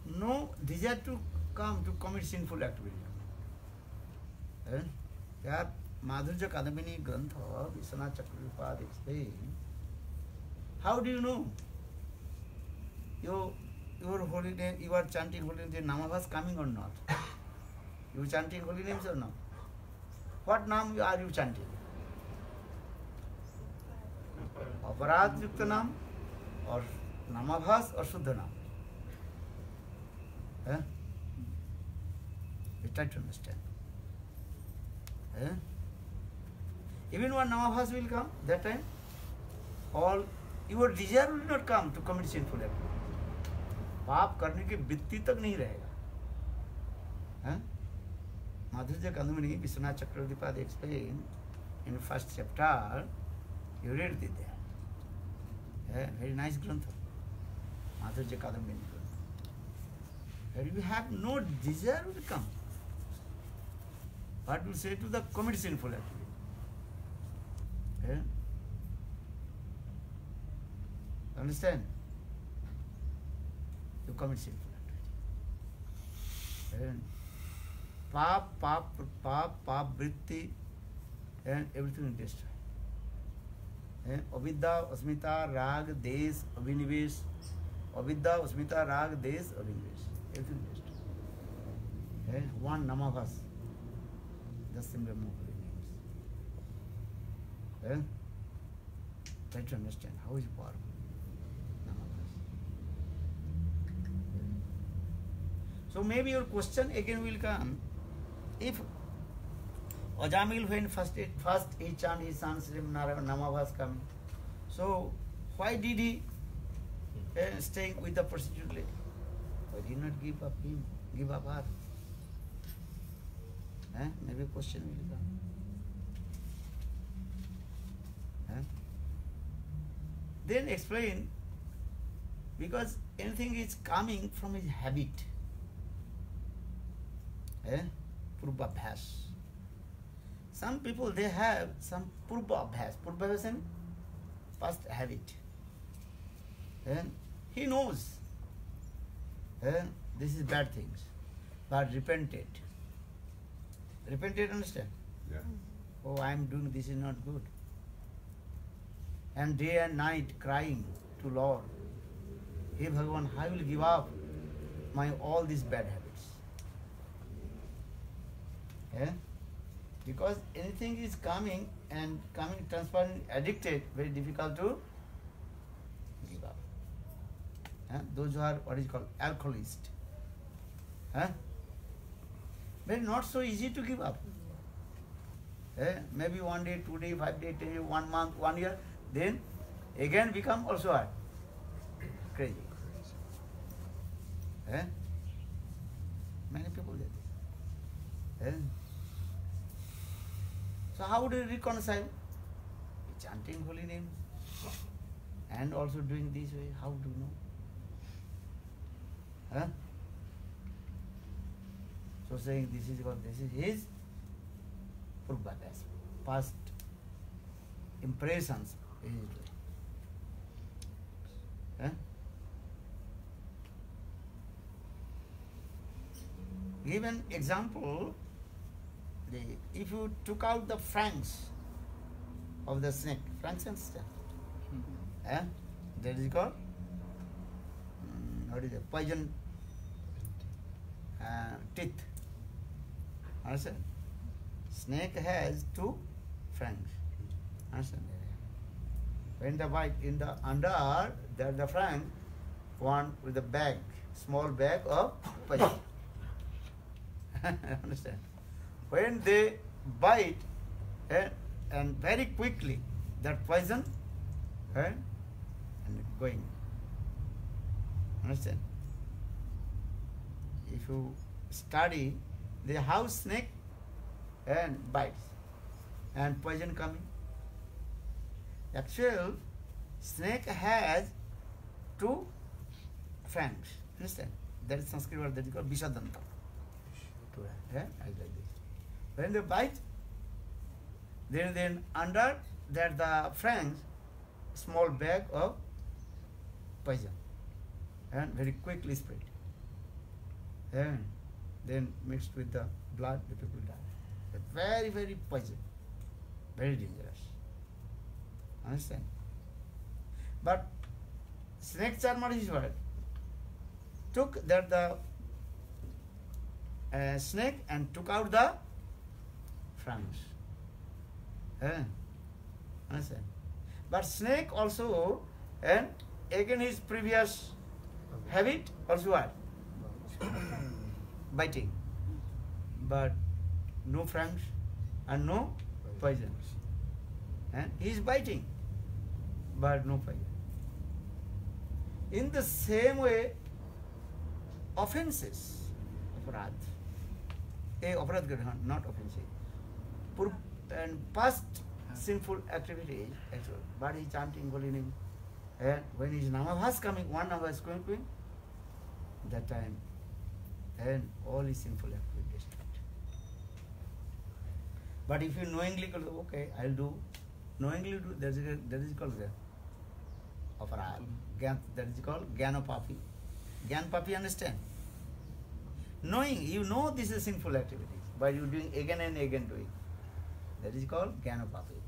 S1: no desire to come to commit sinful activity. Here Madhurya Kadambini Grantha, Vishwanath Chakravarti explains, how do you know? Your holy name, you are chanting holy name, the Namabhas coming or not? You chanting holy names or not? What name are you chanting? Aparad Yukta Nam or Namabhas or Suddha Nam? You try to understand. Even when Namabhas will come, that time, all your desire will not come to commit sinful activity. पाप करने की वृत्ति तक नहीं रहेगा. Madhurya Kadambini, Vishwanath Chakravarti Pad explained in the first chapter, you read it there. Very nice grantha, Madhurya Kadambini grantha. And you have no desire will come. What will say to the commit sinful activity? Understand? You commit sinful activity. Pap, vritti, and everything is destroyed. Avidya, asmita, rag, desh, abhinivesh. Avidya, asmita, rag, desh, abhinivesh. Everything is destroyed. One Namabhas, just simply more holy names. Try to understand how is powerful. So maybe your question again will come, if Ajamil when first he chanted his Sanskrit Nama was coming, so why did he stay with the prostitute lady? Why did not give up him, give up her? Maybe question will come. Then explain, because anything is coming from his habit. Purvabhyas. Some people, they have some purvabhyas. Purvabhyas means past habit. And he knows this is bad things, but repented. Repented, understand?
S6: Yeah.
S1: Oh, I am doing this is not good. And day and night crying to Lord, Hey Bhagavan, I will give up my all these bad habits. Because anything is coming and coming transparent, addicted, very difficult to give up. Those who are what is called alcoholists. Very not so easy to give up. Maybe 1 day, 2 days, 5 days, 10 days, 1 month, 1 year, then again become also what? Crazy. Many people do this. So how do you reconcile? Chanting holy name and also doing this way, how do you know? So saying this is his purvabhyas, past impressions is doing. Give an example. If you took out the fangs of the snake, fangs and stuff, that is called what is it? Poison teeth. Understand? Snake has 2 fangs. Understand? When the bite in the under, there the fang, one with a bag, small bag of poison. Understand? When they bite, and very quickly that poison and going. Understand? If you study the house snake and bites and poison coming. Actually, snake has 2 fangs. Understand? That is Sanskrit word that is called Vishadanta. Like this. When they bite, then under that the fangs, small bag of poison, and very quickly spread. And then mixed with the blood, the people die. Very, very poison, very dangerous. Understand? But snake charmer is what? Took that the snake and took out the fangs. Understand? But snake also, and again his previous habit also what? Biting. But no fangs and no poison. And he is biting, but no poison. In the same way, offenses, aparad, not offensive, and past sinful activities, actually, but he chanting holy name, and when his namabhas coming, one nama is going, that time, and all his sinful activities. But if you knowingly go, okay, I'll do, knowingly do, that is called aparad. That is called Gyanopapi. Gyanopapi, understand? Knowing, you know this is sinful activity, but you doing again and again doing. That is called Gyanopapi.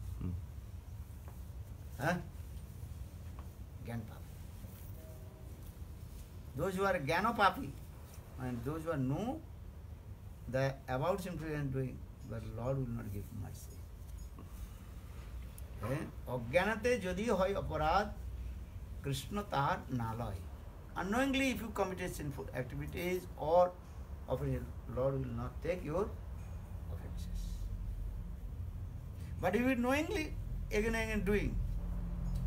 S1: Gyanopapi. Those who are Gyanopapi, and those who are know the about sinful and doing, but Lord will not give mercy. Ọজ্ঞানতে যদি হয় অপরাধ, Krishna তাহার না লয়. Unknowingly, if you committed sinful activities or offenses, Lord will not take your offenses. But if you knowingly again and again doing,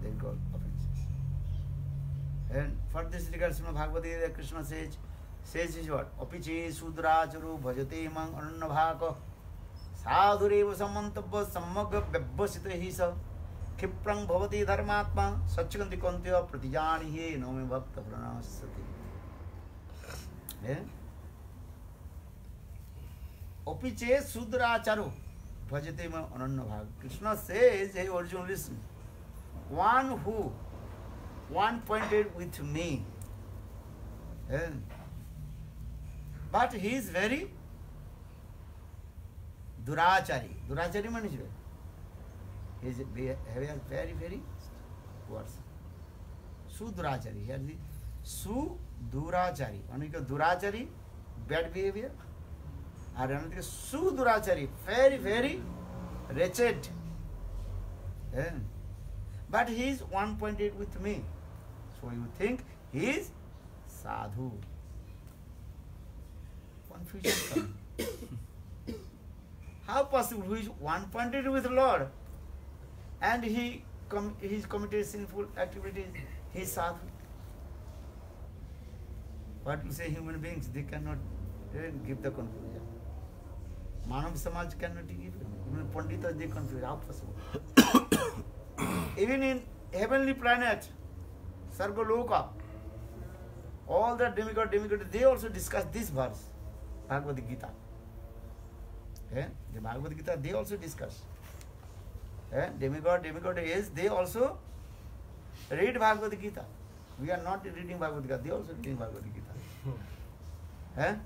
S1: then called offenses. And for this regard, Srimad Bhagavad Gita, Krishna says is what? Apiche sudracharu bhajate mang anannabhaka sadhureva samantabha sammaga bebbasita hisa Khiprang bhavati dharmatma satchikanti kantya pratijani he nome bhakta pranasati. Opiche sudracharu bhajate ma anannabhag. Krishna says, hey Arjuna, listen. One pointed with me. But he is very durachari. Durachari means he is very, very worse. Sudurachari. Here the Sudurachari. Anika durachari, bad behavior. And another Sudurachari, very, very wretched. But he is one pointed with me. So you think he is sadhu. Confusion comes. How possible? Who is one pointed with the Lord and he's committed sinful activities, he is sadhu. What you say, human beings, they cannot give the conclusion. Manav Samaj cannot give. Even Panditas, they confuse. How possible? Even in heavenly planet, Sargaloka, all the demigod, they also discuss this verse, Bhagavad Gita. The Bhagavad Gita, they also discuss. Demigod is, they also read Bhagavad Gita. We are not reading Bhagavad Gita, they also reading Bhagavad Gita.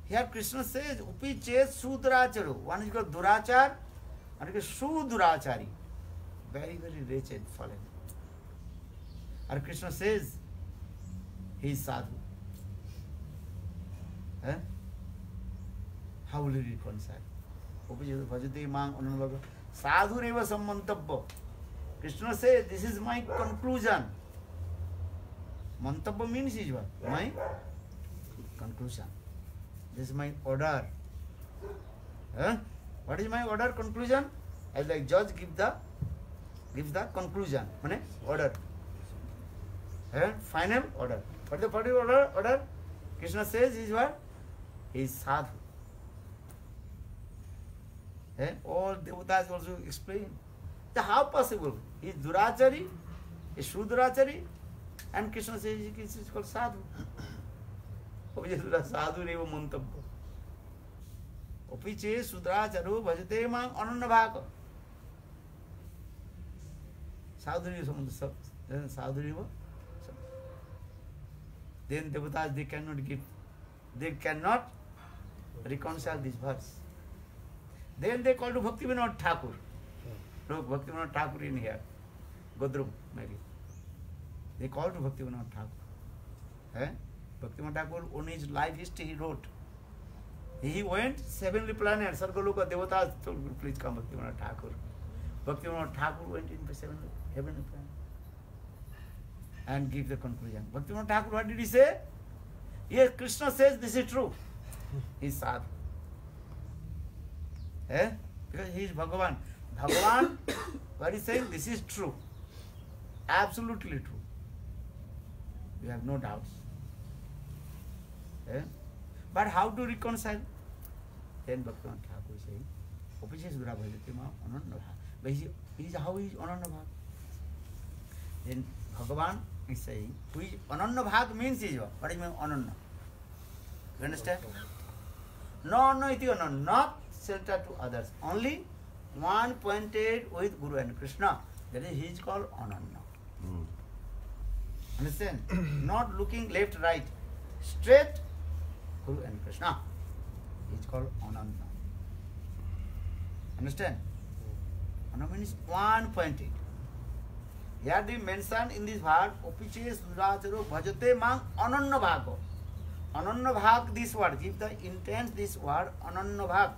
S1: Here Krishna says, Upi Chet Sudracharu. One is called Durachar, and it is Sudurachari. Very, very wretched, fallen. And Krishna says, he is sadhu. How will he reconcile? Bhajate mang ananvaga. Sadhu neva sammantabha. Krishna says, this is my conclusion. Mantabha means is what? My conclusion. This is my order. What is my order? Conclusion? As like judge gives the conclusion. Order. Final order. What is the particular order? Krishna says is what? He is sadhu. All devatas also explain. How possible? He is durachari, he is sudurachari, and Krishna says he is called sadhu. Sadhu neva mantabha. Opiche sudracharu bhajate mang anannabhaka. Sadhu neva samantha. Sadhu neva. Then devatas, they cannot reconcile this verse. Then they call to Bhakti Vinod Thakur. Look, Bhakti Vinod Thakur in here. Godrum, maybe. They call to Bhakti Vinod Thakur. Bhakti Vinod Thakur, on his life history, he wrote. He went 7 planets, Sargaloka Devatas told me, please come Bhakti Vinod Thakur. Bhakti Vinod Thakur went into 7 heavenly planets and give the conclusion. Bhakti Vinod Thakur, what did he say? Yes, Krishna says this is true. He is sadhu. Because he is Bhagavan. Bhagavan, what he is saying, this is true. Absolutely true. We have no doubts. But how to reconcile? Then Bhaktivinoda Thakur is saying, Opiche Sudra Bhajate Ma Anannabhag. But how is Anannabhag? Then Bhagavan is saying, Anannabhag means is what? What is Ananna? You understand? No, iti ananna, not centered to others. Only one pointed with Guru and Krishna. That is, he is called Ananna. Understand? Not looking left, right. Straight Guru and Krishna. He is called Ananna. Understand? Ananna means one pointed. Here they mention in this verse, Opiche Sudacharo Bhajate Mang Anannabhago. Anannabhag, this word, give the intent this word, Anannabhag.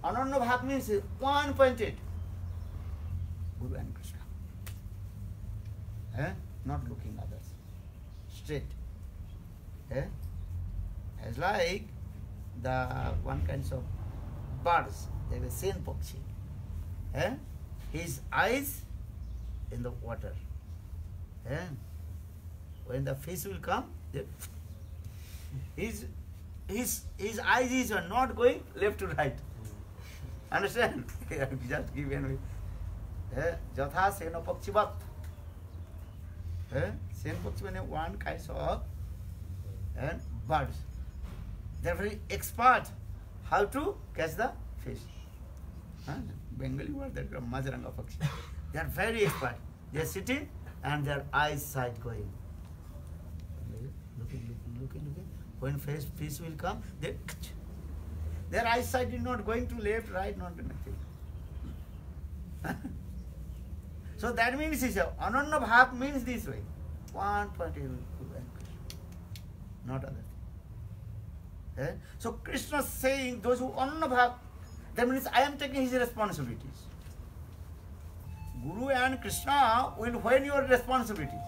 S1: Anannabhag means one pointed. Guru and Krishna. Not looking others. Straight. Eh? It's like the one kinds of birds, they have a sen pakshi. Eh? His eyes in the water. Eh? When the fish will come, his eyes are not going left to right. Understand? Just give anyway. Jatha seno pakshivat. Sen pakshi means one kind of birds. They are very expert how to catch the fish. Bengali word that Mazaranga pakshi. They are very expert. They are sitting and their eyes side going. Looking. When fish will come, their eyesight is not going to left, right, not nothing. So that means Ananya Bhav means this way. One point not other thing. So Krishna is saying those who Ananya Bhav, that means I am taking his responsibilities. Guru and Krishna will when your responsibilities.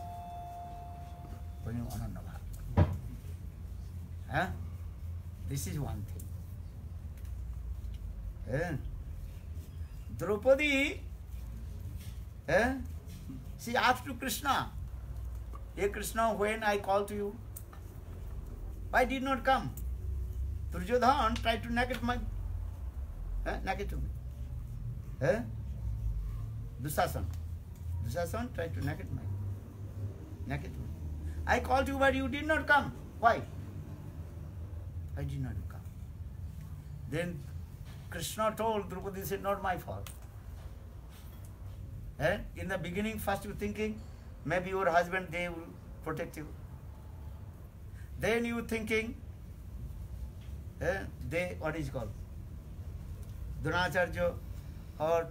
S1: When you Ananya Bhav. This is one thing. Draupadi, she asked to Krishna, "Hey Krishna, when I call to you, why did not come?" Duryodhan tried to naked to me. Dusasan tried to naked to me. I called you, but you did not come. Why? I did not come. Then Krishna told Draupadi, said, not my fault. In the beginning, first you thinking, maybe your husband, they will protect you. Then you thinking, they, what is called? Dronacharya or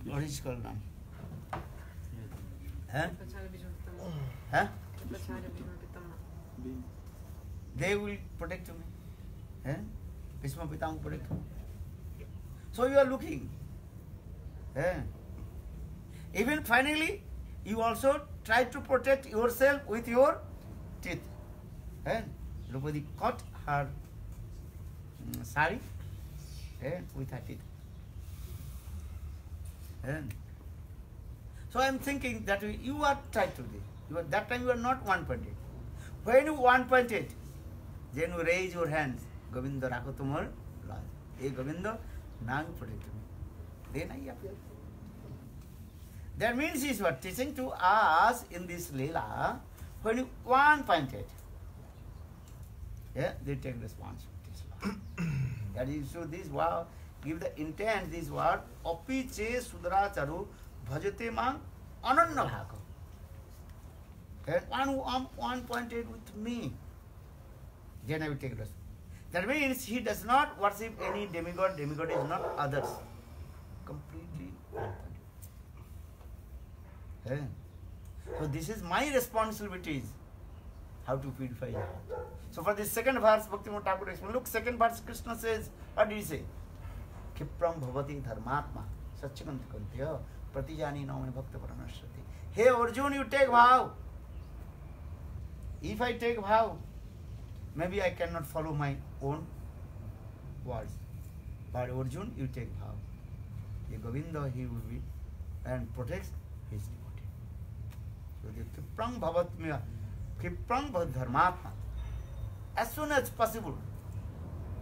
S1: what is called now? They will protect me. Bhishma Pitama will protect me. So you are looking. Even finally, you also try to protect yourself with your teeth. Draupadi cut her sari with her teeth. So I am thinking that you are trying to do. That time you are not one-pointed. When you one-pointed, then you raise your hands. Govinda Rakho Tumar Lal. Hey Govinda, now you protect me. Then I appear. That means he is what teaching to us in this Leela. When you one-pointed, they take responsibility. That is, so this word, give the intent, this word, Api che sudra charu bhajate mang ananya bhaka. And one who one-pointed with me, then I will take responsibility. That means he does not worship any demigod. Demigod is not others. Completely one-pointed. So this is my responsibilities. How to purify your heart. So for this second verse, Bhaktivinoda Thakur explains. Look, second verse, Krishna says, what did he say? Kipram bhavati dharmatma satchikantya pratijani namani bhakta paranashrati. Hey Arjun, you take vow. If I take vow, maybe I cannot follow my own words. But Arjun, you take vow. The Govinda, he will be and protects his devotee. So the Kiprang Bhavatmya, Kiprang Bhavat. As soon as possible,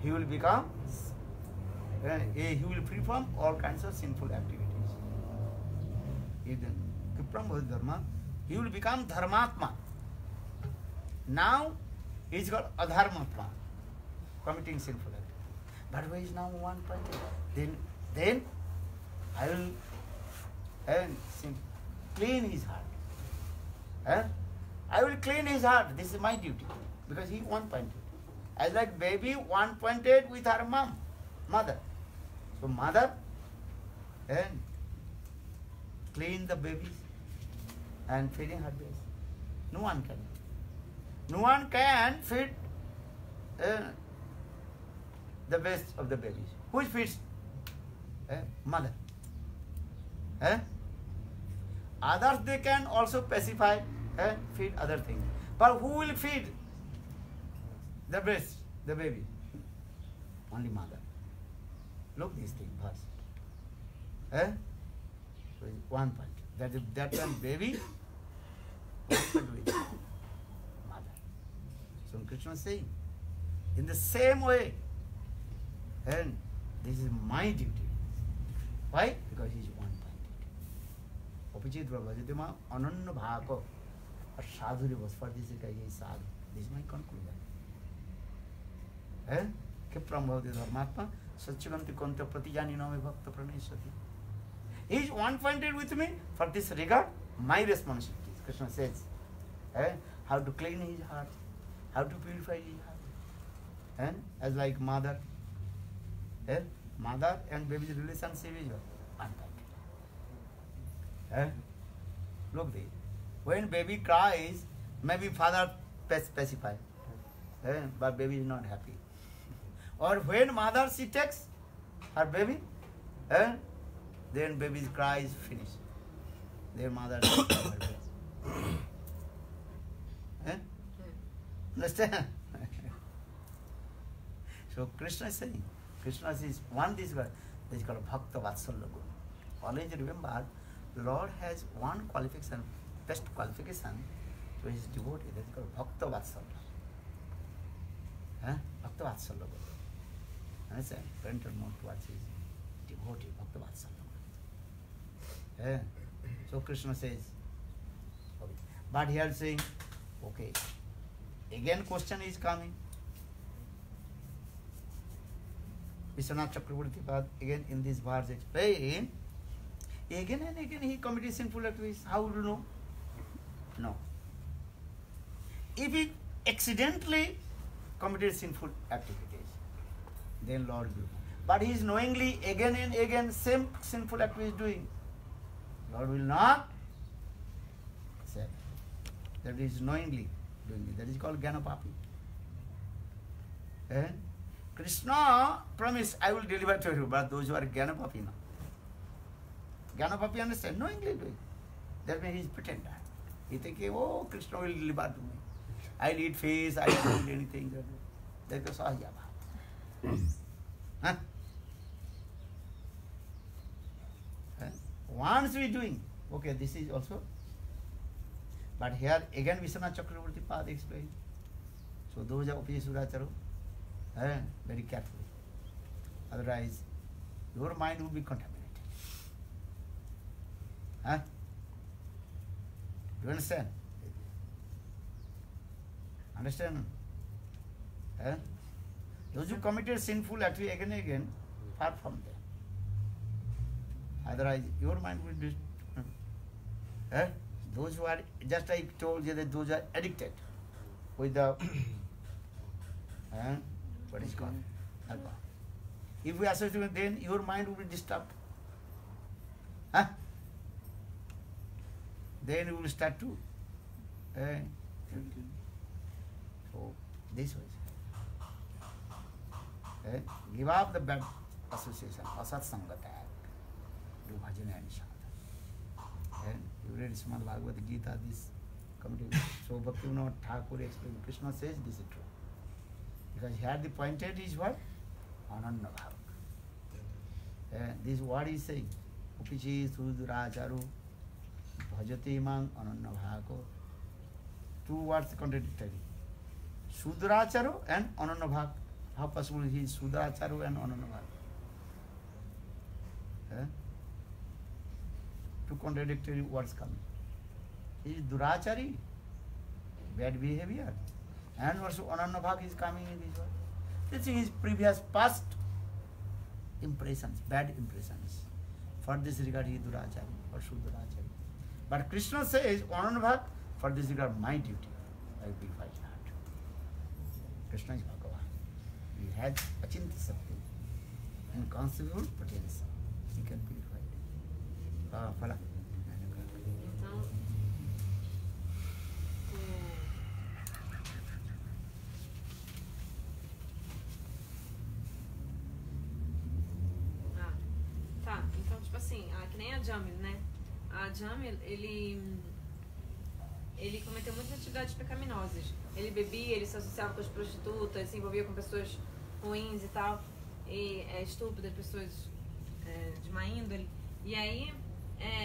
S1: he will become, he will perform all kinds of sinful activities. Kiprang Bhavat, he will become Dharmatma. Now, he is called Adharmatma, committing sinful activity. But who is now one point? Then I will clean his heart. I will clean his heart. This is my duty. Because he one-pointed. As like baby one-pointed with her mother. So mother clean the babies and feeding her babies. No one can. No one can feed the best of the babies. Who feeds? Mother. Others they can also pacify and feed other things. But who will feed? the breast, the baby. Only mother. Look this thing first. Eh? So it's 1 point. That one baby, what to do with mother. So Krishna is saying, in the same way, and this is my duty. Why? Because he is one-pointed. Opachit Brahmajitama Ananya Bhako. A sadhu was for this guy is sadhu. This is my conclusion. Eh? Kipram Bhavati Dharmatma Satchivanti Konta Pratijani Name Bhakta Praneshati. He is one-pointed with me for this regard, my responsibility. Krishna says, how to clean his heart, how to purify his heart. As like mother, mother and baby's relationship is one-pointed. Look there. When baby cries, maybe father pacify, but baby is not happy. Or when mother she takes her baby, then baby's cry is finished. Their mother understand? So Krishna is saying, Krishna is one this word, this is called Bhakta Vatsalya Guna. Always remember, Lord has one qualification, best qualification to his devotee, that is called Bhakta Vatsalya. Bhakta Vatsalya Guna. Understand? Parental mode towards his devotee, Bhakta Vatsalya. So Krishna says, okay. But here saying, okay, again question is coming. Vishwanath Chakravarti Pad again in this verse explain, again and again he committed sinful activities. How would you know? No. If he accidentally committed sinful activities, then Lord will. But he is knowingly again and again same sinful activities doing. Lord will not say that he is knowingly doing it. That is called Gyanapapi. Krishna promised, I will deliver to you, but those who are Gyanapapi now. Gyanapapi understand, knowingly doing. That means he is pretender. He thinking, oh, Krishna will deliver to me. I'll eat fish, I'll eat anything. That is Sahajabha. Once we doing, okay, this is also. But here again Vishwanath Chakravarti Pad explains. So those are Upayasuracharu, very carefully. Otherwise, your mind will be contaminated. Do you understand? Understand? Those who committed sinful activity again and again, far from them. Otherwise, your mind will be. Those who are, just I told you that those are addicted with the, what is called? Alcohol. If we associate with them, your mind will be disturbed. Then you will start to. So, this way. Give up the bad association, asat sangata. Do bhajan and shanta. And you read Srimad Bhagavad Gita, this committee. So Bhaktivinoda Thakur explained, Krishna says this is true. Because here the pointed is what? Ananya Bhava. This word is saying, Upichi Suduracharu Bhajati Mang Ananya Bhako. Two words contradictory. Suduracharu and Ananya Bhak. How possible he is Suduracharu and Ananya Bhak? Two contradictory words coming. He is Durachari, bad behavior. And also Ananya Bhak is coming in this word. This is his previous past impressions, bad impressions. For this regard he is Durachari or Sudurachari. But Krishna says, Ananya Bhak, for this regard my duty, I purify his heart. Krishna is Bhagavan. He has Achinta Sakti, inconceivable potential. He can purify it. Fala.
S2: Então, tá. Então, tipo assim, que nem a Jamil, né? A Jamil, ele cometeu muitas atividades pecaminosas. Ele bebia, ele se associava com as prostitutas, se envolvia com pessoas ruins e tal, e estúpidas, pessoas de má índole. E aí,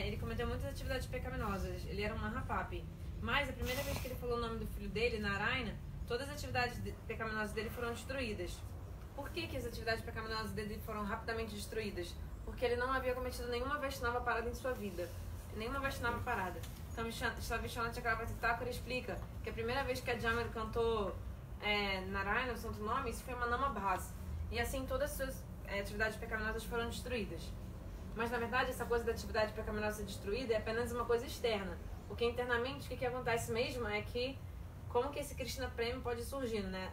S2: ele cometeu muitas atividades pecaminosas. Ele era um Mahapapi. Mas a primeira vez que ele falou o nome do filho dele, Narayana, todas as atividades pecaminosas dele foram destruídas. Por que as atividades pecaminosas dele foram rapidamente destruídas? Porque ele não havia cometido nenhuma Vaishnava parada em sua vida. Nenhuma Vaishnava parada. Então, Vishwanath Chakravarti Thakur explica que a primeira vez que a Jamar cantou Narayana, o santo nome, isso foi uma Namabhas. E assim todas as suas atividades pecaminosas foram destruídas. Mas na verdade essa coisa da atividade pecaminosa ser destruída é apenas uma coisa externa. Porque internamente o que acontece mesmo é que como que esse Krishna Prema pode surgir, né?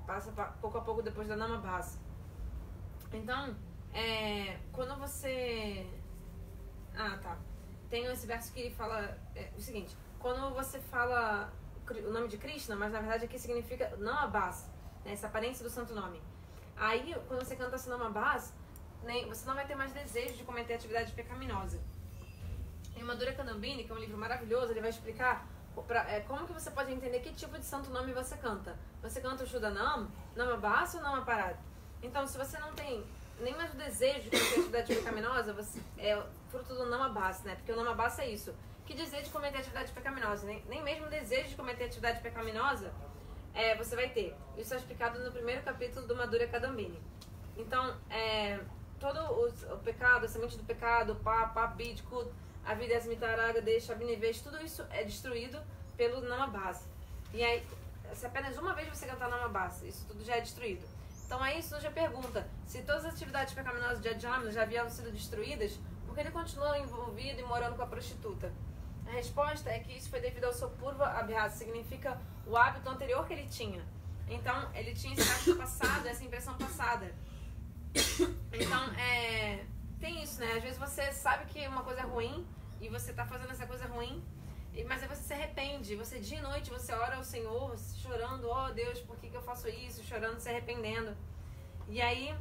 S2: Passa pouco a pouco depois da Namabhasa. Então, quando você... Tem esse verso que fala o seguinte: quando você fala o nome de Krishna, mas na verdade aqui significa Namabhasa, né? Essa aparência do santo nome. Aí, quando você canta esse Namabhasa, você não vai ter mais desejo de cometer atividade pecaminosa. Em Madhura Kadambini, que é um livro maravilhoso, ele vai explicar como que você pode entender que tipo de santo nome você canta. Você canta o Shuddhanam, Namabhasa ou Namaparada? Então, se você não tem nem mais o desejo de cometer atividade pecaminosa, é fruto do Namabhasa, né? Porque o Namabhasa é isso. Que desejo de cometer atividade pecaminosa? Nem mesmo o desejo de cometer atividade pecaminosa você vai ter. Isso é explicado no primeiro capítulo do Madhura Kadambini. Então, todo o pecado, a semente do pecado, Bid, Kut, Avidesmitaraga, Deixa, Abnivesh, tudo isso é destruído pelo Namabhasa. E aí, se apenas uma vez você cantar Namabhasa, isso tudo já é destruído. Então aí surge a pergunta: se todas as atividades pecaminosas de Ajamila já haviam sido destruídas, por que ele continuou envolvido e morando com a prostituta? A resposta é que isso foi devido ao seu Purva Abhyasa, significa o hábito anterior que ele tinha. Então, ele tinha esse hábito passado, essa impressão passada. Então, tem isso, né? Às vezes você sabe que uma coisa é ruim e você tá fazendo essa coisa ruim, mas aí você se arrepende. Você, dia e noite, você ora ao Senhor, chorando: oh Deus, por que eu faço isso? Chorando, se arrependendo. E aí,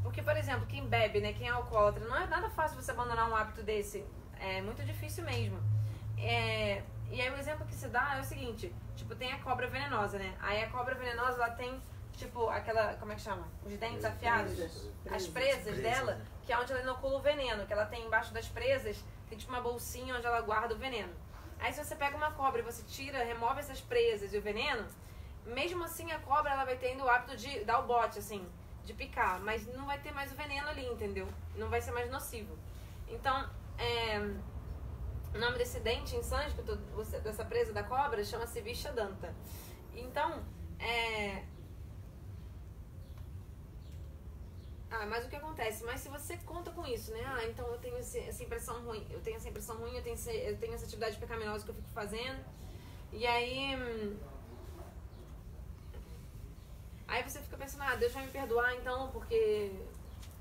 S2: porque, por exemplo, quem bebe, né? Quem é alcoólatra, não é nada fácil você abandonar um hábito desse. É muito difícil mesmo. E aí o exemplo que se dá é o seguinte: tipo, tem a cobra venenosa, né? Aí a cobra venenosa, ela tem, tipo, aquela, como é que chama? Os dentes afiados, as presas dela, que é onde ela inocula o veneno, que ela tem embaixo das presas, tem tipo uma bolsinha onde ela guarda o veneno. Aí se você pega uma cobra e você remove essas presas e o veneno, mesmo assim a cobra, ela vai tendo o hábito de dar o bote, assim, de picar, mas não vai ter mais o veneno ali, entendeu? Não vai ser mais nocivo. Então, o nome desse dente em sânscrito, dessa presa da cobra, chama-se Vishadanta. Então, mas o que acontece? Mas se você conta com isso, né? Então eu tenho essa impressão ruim, eu tenho essa atividade pecaminosa que eu fico fazendo. E aí você fica pensando: Deus vai me perdoar então, porque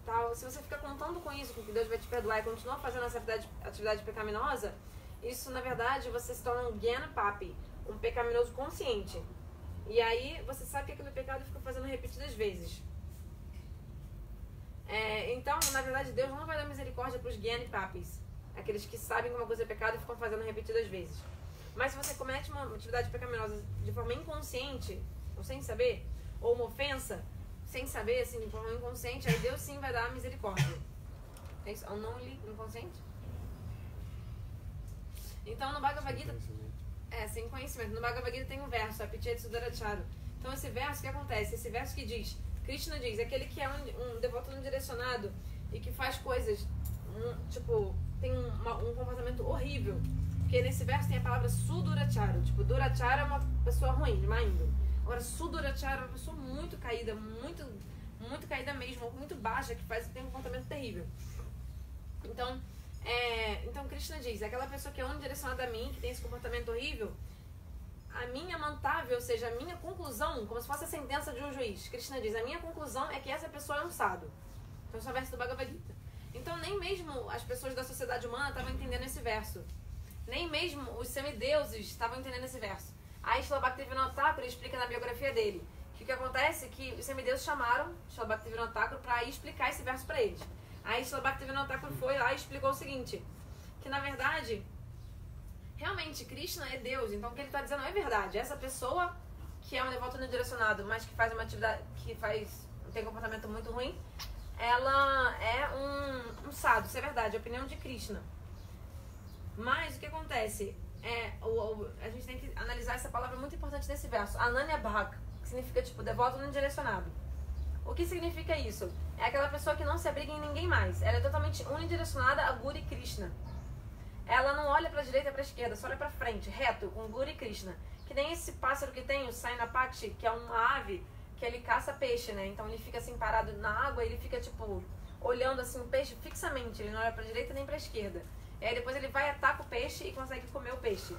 S2: tal. Se você fica contando com isso, com que Deus vai te perdoar e continua fazendo essa atividade pecaminosa, isso na verdade você se torna um Gyana Papi, um pecaminoso consciente. E aí você sabe que aquele pecado e fica fazendo repetidas vezes. Então, na verdade, Deus não vai dar misericórdia para os Gyani Papis, aqueles que sabem que uma coisa é pecado e ficam fazendo repetidas vezes. Mas se você comete uma atividade pecaminosa de forma inconsciente, ou sem saber, ou uma ofensa sem saber, assim, de forma inconsciente, aí Deus sim vai dar misericórdia. É isso? Unknowingly, inconsciente? Então, no Bhagavad Gita... sem conhecimento. No Bhagavad Gita tem um verso, Apichet Sudaracharo. Então, esse verso, o que acontece? Esse verso que diz... Krishna diz: aquele que é um devoto não direcionado e que faz coisas, tipo, tem um comportamento horrível. Porque nesse verso tem a palavra Sudurachara. Tipo, Durachara é uma pessoa ruim, de má índole. Agora, Sudurachara é uma pessoa muito caída, muito, muito caída mesmo, muito baixa, que tem um comportamento terrível. Então, Krishna diz: aquela pessoa que é unidirecionada a mim, que tem esse comportamento horrível, a minha mantável, ou seja, a minha conclusão, como se fosse a sentença de um juiz. Krishna diz: a minha conclusão é que essa pessoa é um sábio. Então, esse é o verso do Bhagavad Gita. Então, nem mesmo as pessoas da sociedade humana estavam entendendo esse verso. Nem mesmo os semideuses estavam entendendo esse verso. Aí, Srila Bhaktivinoda Thakur explica na biografia dele que o que acontece é que os semideuses chamaram Srila Bhaktivinoda Thakur para ir explicar esse verso para eles. Aí, Srila Bhaktivinoda Thakur foi lá e explicou o seguinte: que, na verdade, realmente Krishna é Deus, então o que ele está dizendo é verdade. Essa pessoa que é um devoto unidirecionado, mas que faz uma atividade, tem um comportamento muito ruim, ela é um sadhu, isso é verdade, é a opinião de Krishna. Mas o que acontece? A gente tem que analisar essa palavra muito importante nesse verso, Ananya Bhak, que significa tipo devoto unidirecionado. O que significa isso? É aquela pessoa que não se abriga em ninguém mais. Ela é totalmente unidirecionada a Guru e Krishna. Ela não olha para a direita e para a esquerda, só olha para frente, reto, com Guru e Krishna. Que nem esse pássaro que tem, o Sainapati, que é uma ave que ele caça peixe, né? Então ele fica assim parado na água, ele fica tipo olhando assim o peixe fixamente, ele não olha para a direita nem para a esquerda. E aí depois ele vai, ataca o peixe e consegue comer o peixe.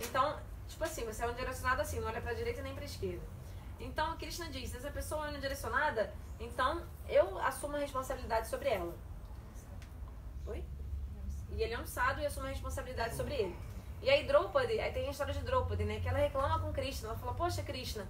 S2: Então, tipo assim, você é unidirecionado assim, não olha para a direita nem para a esquerda. Então, Krishna diz, se essa pessoa é unidirecionada, então eu assumo a responsabilidade sobre ela. Oi? E ele é um sadhu e assume a responsabilidade sobre ele. E aí Draupadi, aí tem a história de Draupadi, né? Que ela reclama com Krishna. Ela fala, poxa Krishna,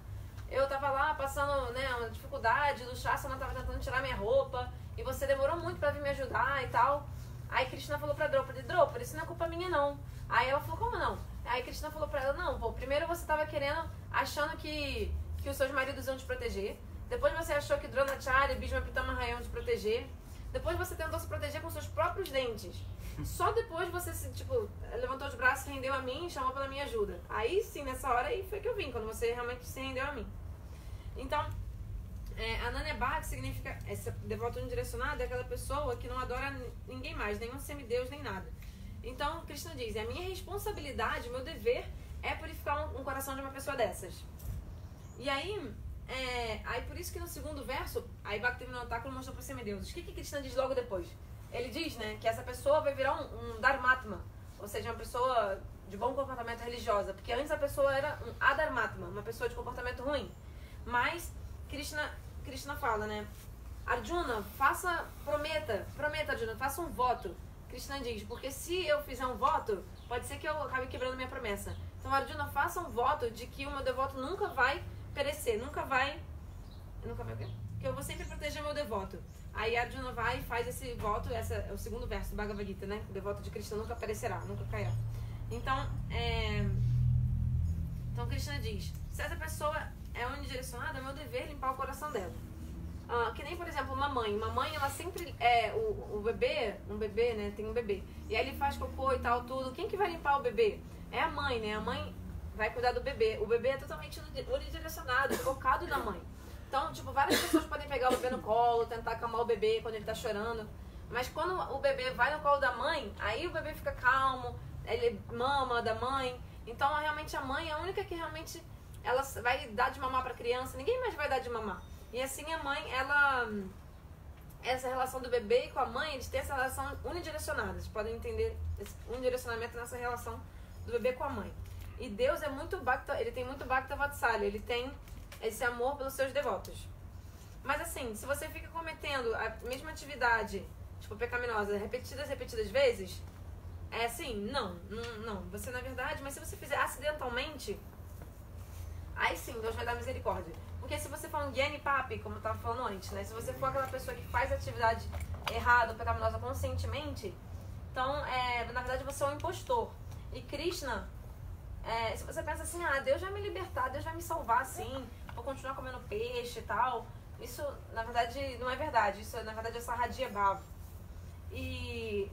S2: eu tava lá passando, né, uma dificuldade, o Shasana tava tentando tirar minha roupa, e você demorou muito pra vir me ajudar e tal. Aí Krishna falou pra Draupadi, Draupadi, isso não é culpa minha não. Aí ela falou, como não? Aí Krishna falou pra ela, não, pô, primeiro você tava querendo, achando que os seus maridos iam te proteger. Depois você achou que Dronacharya e Bhishma Pitamaha iam te proteger. Depois você tentou se proteger com seus próprios dentes. Só depois você levantou os braços, se rendeu a mim e chamou pela minha ajuda. Aí sim, nessa hora aí foi que eu vim, quando você realmente se rendeu a mim. Então, Ananya Bhakti significa, essa devoto unidirecionado é aquela pessoa que não adora ninguém mais, nenhum semideus, nem nada. Então, Krishna diz, a minha responsabilidade, meu dever é purificar um coração de uma pessoa dessas. E aí, por isso que no segundo verso, aí Bhaktivinoda Thakur mostrou para os semideuses. O que Krishna diz logo depois? Ele diz, né, que essa pessoa vai virar um Dharmatma, ou seja, uma pessoa de bom comportamento religiosa, porque antes a pessoa era um Adharmatma, uma pessoa de comportamento ruim. Mas Krishna fala, né, Arjuna, prometa Arjuna, faça um voto. Krishna diz, porque se eu fizer um voto, pode ser que eu acabe quebrando minha promessa. Então Arjuna, faça um voto de que o meu devoto nunca vai perecer, nunca vai o quê? Que eu vou sempre proteger meu devoto. Aí Arjuna vai e faz esse voto, esse é o segundo verso do Bhagavad Gita, né? O devoto de Krishna nunca perecerá, nunca cairá. Então, então Krishna diz, se essa pessoa é unidirecionada, é meu dever limpar o coração dela. Que nem, por exemplo, uma mãe. Uma mãe, ela sempre, um bebê, né? Tem um bebê. E aí ele faz cocô e tal, tudo. Quem que vai limpar o bebê? É a mãe, né? A mãe vai cuidar do bebê. O bebê é totalmente unidirecionado, focado na mãe. Então, tipo, várias pessoas podem pegar o bebê no colo, tentar acalmar o bebê quando ele tá chorando. Mas quando o bebê vai no colo da mãe, aí o bebê fica calmo, ele mama da mãe. Então, realmente, a mãe é a única que realmente ela vai dar de mamar pra criança. Ninguém mais vai dar de mamar. E assim, a mãe, essa relação do bebê com a mãe, eles têm essa relação unidirecionada. Vocês podem entender esse unidirecionamento nessa relação do bebê com a mãe. E Deus é muito Bhakta, ele tem muito Bhakta Vatsalya, ele tem esse amor pelos seus devotos. Mas assim, se você fica cometendo a mesma atividade, tipo, pecaminosa, repetidas vezes, é assim, não. Você, na verdade, mas se você fizer acidentalmente, aí sim, Deus vai dar misericórdia. Porque se você for um Gyani Papi, como eu estava falando antes, né? Se você for aquela pessoa que faz atividade errada ou pecaminosa conscientemente, então, na verdade, você é um impostor. E Krishna, se você pensa assim, Deus vai me libertar, Deus vai me salvar assim, vou continuar comendo peixe e tal, isso, na verdade, não é verdade. Isso, na verdade, é Sahaja Bhava. E,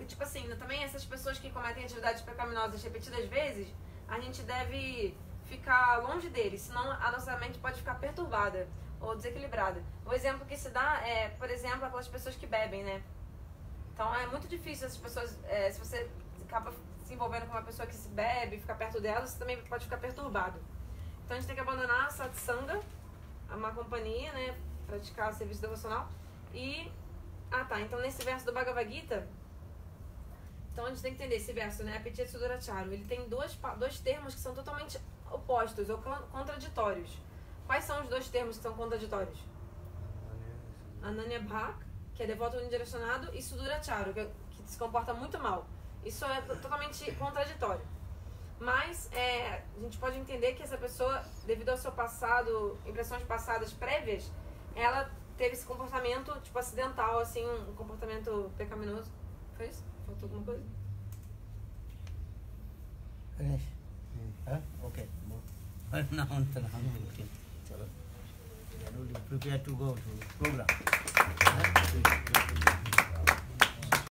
S2: tipo assim, também essas pessoas que cometem atividades pecaminosas repetidas vezes, a gente deve ficar longe deles, senão a nossa mente pode ficar perturbada ou desequilibrada. O exemplo que se dá é, por exemplo, aquelas pessoas que bebem, né? Então é muito difícil essas pessoas, se você acaba se envolvendo com uma pessoa que se bebe, fica perto dela, você também pode ficar perturbado. Então a gente tem que abandonar a satsanga, a má companhia, né? Praticar o serviço devocional. E, então nesse verso do Bhagavad Gita, então a gente tem que entender esse verso, né? Apetita Sudaracharu, ele tem dois termos que são totalmente opostos ou contraditórios. Quais são os dois termos que são contraditórios? Ananya Bhak, que é devoto unidirecionado, e Sudaracharu, que se comporta muito mal. Isso é totalmente contraditório. Mas a gente pode entender que essa pessoa, devido ao seu passado, impressões passadas prévias, ela teve esse comportamento, tipo, acidental, assim, um comportamento pecaminoso. Foi isso? Faltou alguma coisa?
S1: Finish? Huh? Okay. Now, chalo. Prepare to go to program.